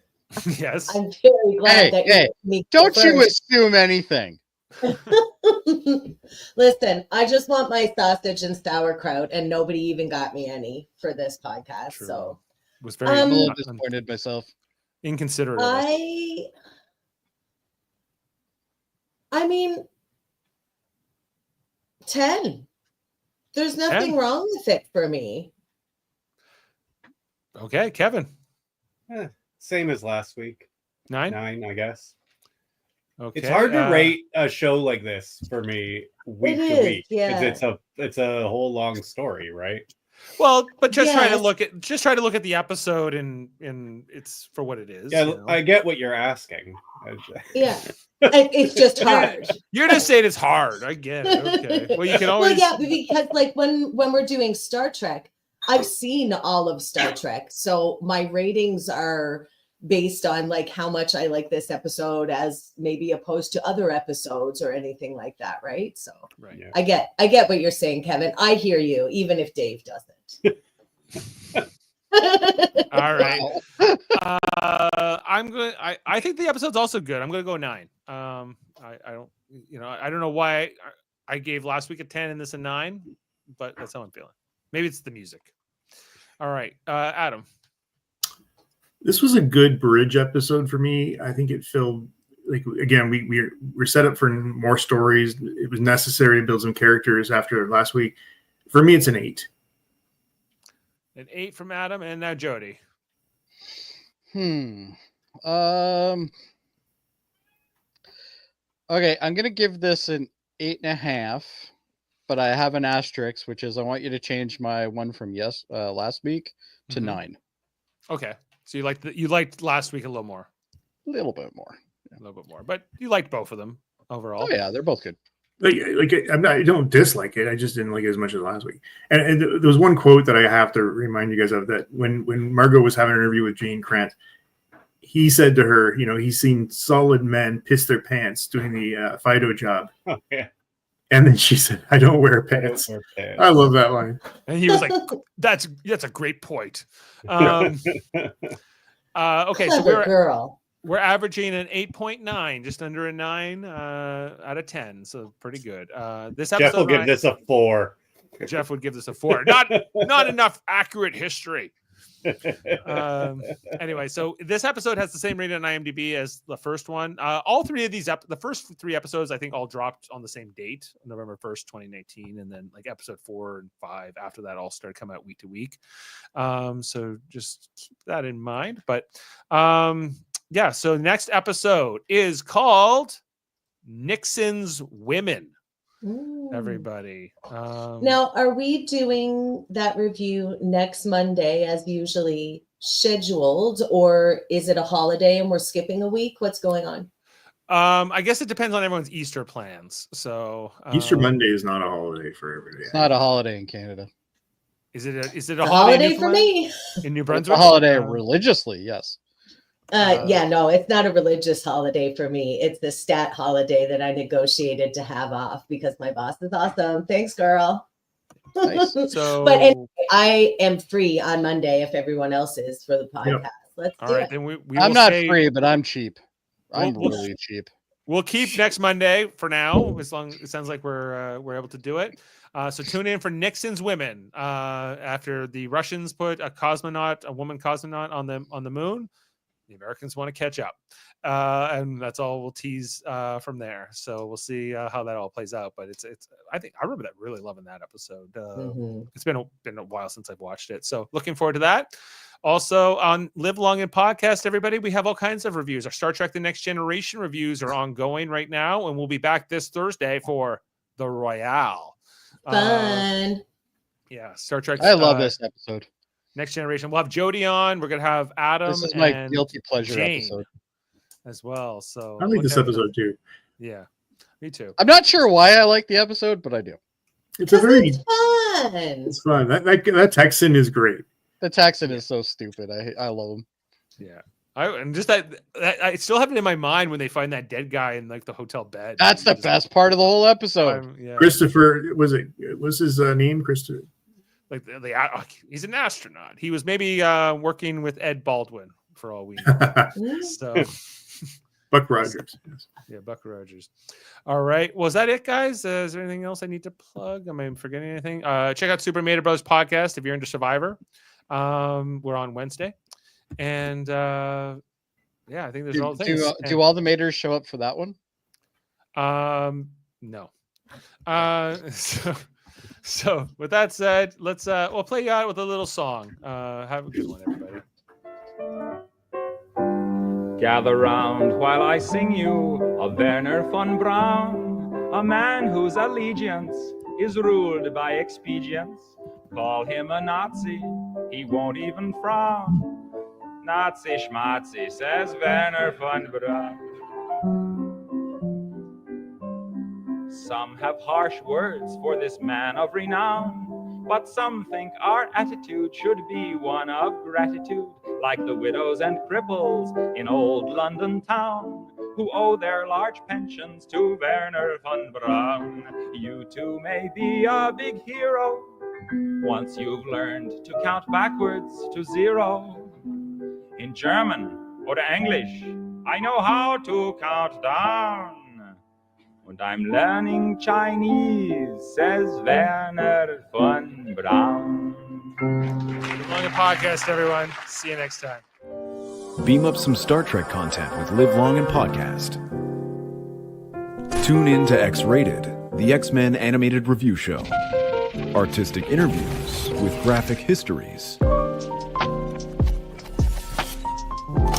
Yes. I'm very glad that you let me go Don't you first. assume anything. Listen, I just want my sausage and sauerkraut, and nobody even got me any for this podcast. True. So Was very I'm a little disappointed myself. inconsiderate. Of us. I mean, 10. There's nothing 10? wrong with it for me. Okay, Kevin. Same as last week. 9. 9, I guess. Okay. It's hard to rate a show like this for me week It to is, week. yeah. It's a whole long story, right? Well, but just try to Yes. look at the episode and it's for what it is. Yeah, you know? I get what you're asking. Yeah. It's just hard. You're just saying it's hard. I get it. Okay. Well, you can always. Well, yeah, because like when we're doing Star Trek, I've seen all of Star Trek, so my ratings are based on like how much I like this episode as maybe opposed to other episodes or anything like that, right? So Right. Yeah. I get what you're saying, Kevin. I hear you, even if Dave doesn't. All right. I think the episode's also good. I'm going to go 9. I don't know why I gave last week a 10 and this a 9, but that's how I'm feeling. Maybe it's the music. All right, Adam. This was a good bridge episode for me. I think it filled, like, again, we're set up for more stories. It was necessary to build some characters after last week. For me, it's an 8. An 8 from Adam, and now Jody. Okay, I'm gonna give this an 8.5, but I have an asterisk, which is I want you to change my one from last week to Mhm. 9. Okay, so you liked last week a little more, A little bit more. but you liked both of them overall. Oh yeah, they're both good. I don't dislike it. I just didn't like it as much as last week. And there was one quote that I have to remind you guys of, that when Margot was having an interview with Jane Krant, he said to her, he's seen solid men piss their pants doing the Fido job. Oh, yeah. And then she said, I don't wear pants. I love that line. And he was like, "That's a great point." Okay, so Clever girl. we're averaging an 8.9, just under a 9 out of 10, so pretty good. This Jeff episode, will give this a 4. Jeff would give this a 4. Not enough accurate history. Anyway, so this episode has the same rating on IMDb as the first one. All three of these, the first 3 episodes, I think, all dropped on the same date, November 1st, 2019, and then like episode 4 and 5 after that all started coming out week to week. So just keep that in mind. But yeah, so next episode is called Nixon's Women. Everybody. Now, are we doing that review next Monday as usually scheduled, or is it a holiday and we're skipping a week? What's going on? I guess it depends on everyone's Easter plans. So Easter Monday is not a holiday for everybody. It's not a holiday in Canada. Is it a It's a holiday for me. in New It's Brunswick? a holiday religiously, yes. Yeah, no, it's not a religious holiday for me. It's the stat holiday that I negotiated to have off because my boss is awesome. Thanks, girl. Nice. So, But anyway, I am free on Monday if everyone else is for the podcast. Let's all do right, it. then we I'm will not say free, but I'm cheap. I'm We'll- really cheap. we'll keep next Monday for now, as long it sounds like we're able to do it. So tune in for Nixon's Women after the Russians put a woman cosmonaut on the moon. The Americans want to catch up, and that's all we'll tease from there. So we'll see how that all plays out. But it's I remember that really loving that episode. It's been a while since I've watched it, so looking forward to that. Also on Live Long and Podcast, everybody, we have all kinds of reviews. Our Star Trek: The Next Generation reviews are ongoing right now, and we'll be back this Thursday for the Royale. Fun. Yeah, Star Trek. I love this episode. Next Generation. We'll have Jody on. We're gonna have Adam. This is my and guilty pleasure Jane episode. as well. So I like this episode too. Yeah, me too. I'm not sure why I like the episode, but I do. It's a very It's fun. it's fun. That Texan is great. The Texan is so stupid. I love him. Yeah. And just that I still have it in my mind when they find that dead guy in like the hotel bed. That's the best part of the whole episode. Yeah. Christopher was his name Christopher? Like he's an astronaut. He was maybe working with Ed Baldwin for all we know. So Buck Rogers. Yes. yeah, Buck Rogers. All right. Was that it, guys? Is there anything else I need to plug? Am I forgetting anything? Check out Super Mario Bros. Podcast if you're into Survivor. We're on Wednesday. And yeah, I think there's all things. Do all the Maters show up for that one? No. So with that said, let's we'll play you out with a little song. Have a good one, everybody. Gather round while I sing you of Werner von Braun, a man whose allegiance is ruled by expedience. Call him a Nazi, he won't even frown. Nazi schmazi, says Werner von Braun. Some have harsh words for this man of renown, but some think our attitude should be one of gratitude, like the widows and cripples in old London town, who owe their large pensions to Werner von Braun. You too may be a big hero once you've learned to count backwards to 0. In German or English, I know how to count down. And I'm learning Chinese, says Werner von Braun. Good morning, podcast, everyone. See you next time. Beam up some Star Trek content with Live Long and Podcast. Tune in to X-Rated, the X-Men animated review show. Artistic interviews with graphic histories.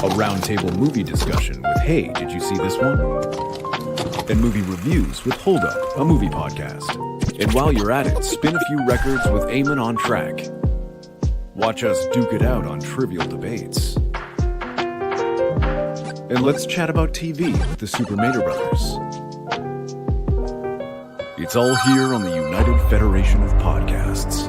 A roundtable movie discussion with Hey, did you see this one? And movie reviews with Hold Up, a movie podcast. And while you're at it, spin a few records with Eamon on Track. Watch us duke it out on trivial debates. And let's chat about TV with the Super Mater Brothers. It's all here on the United Federation of Podcasts.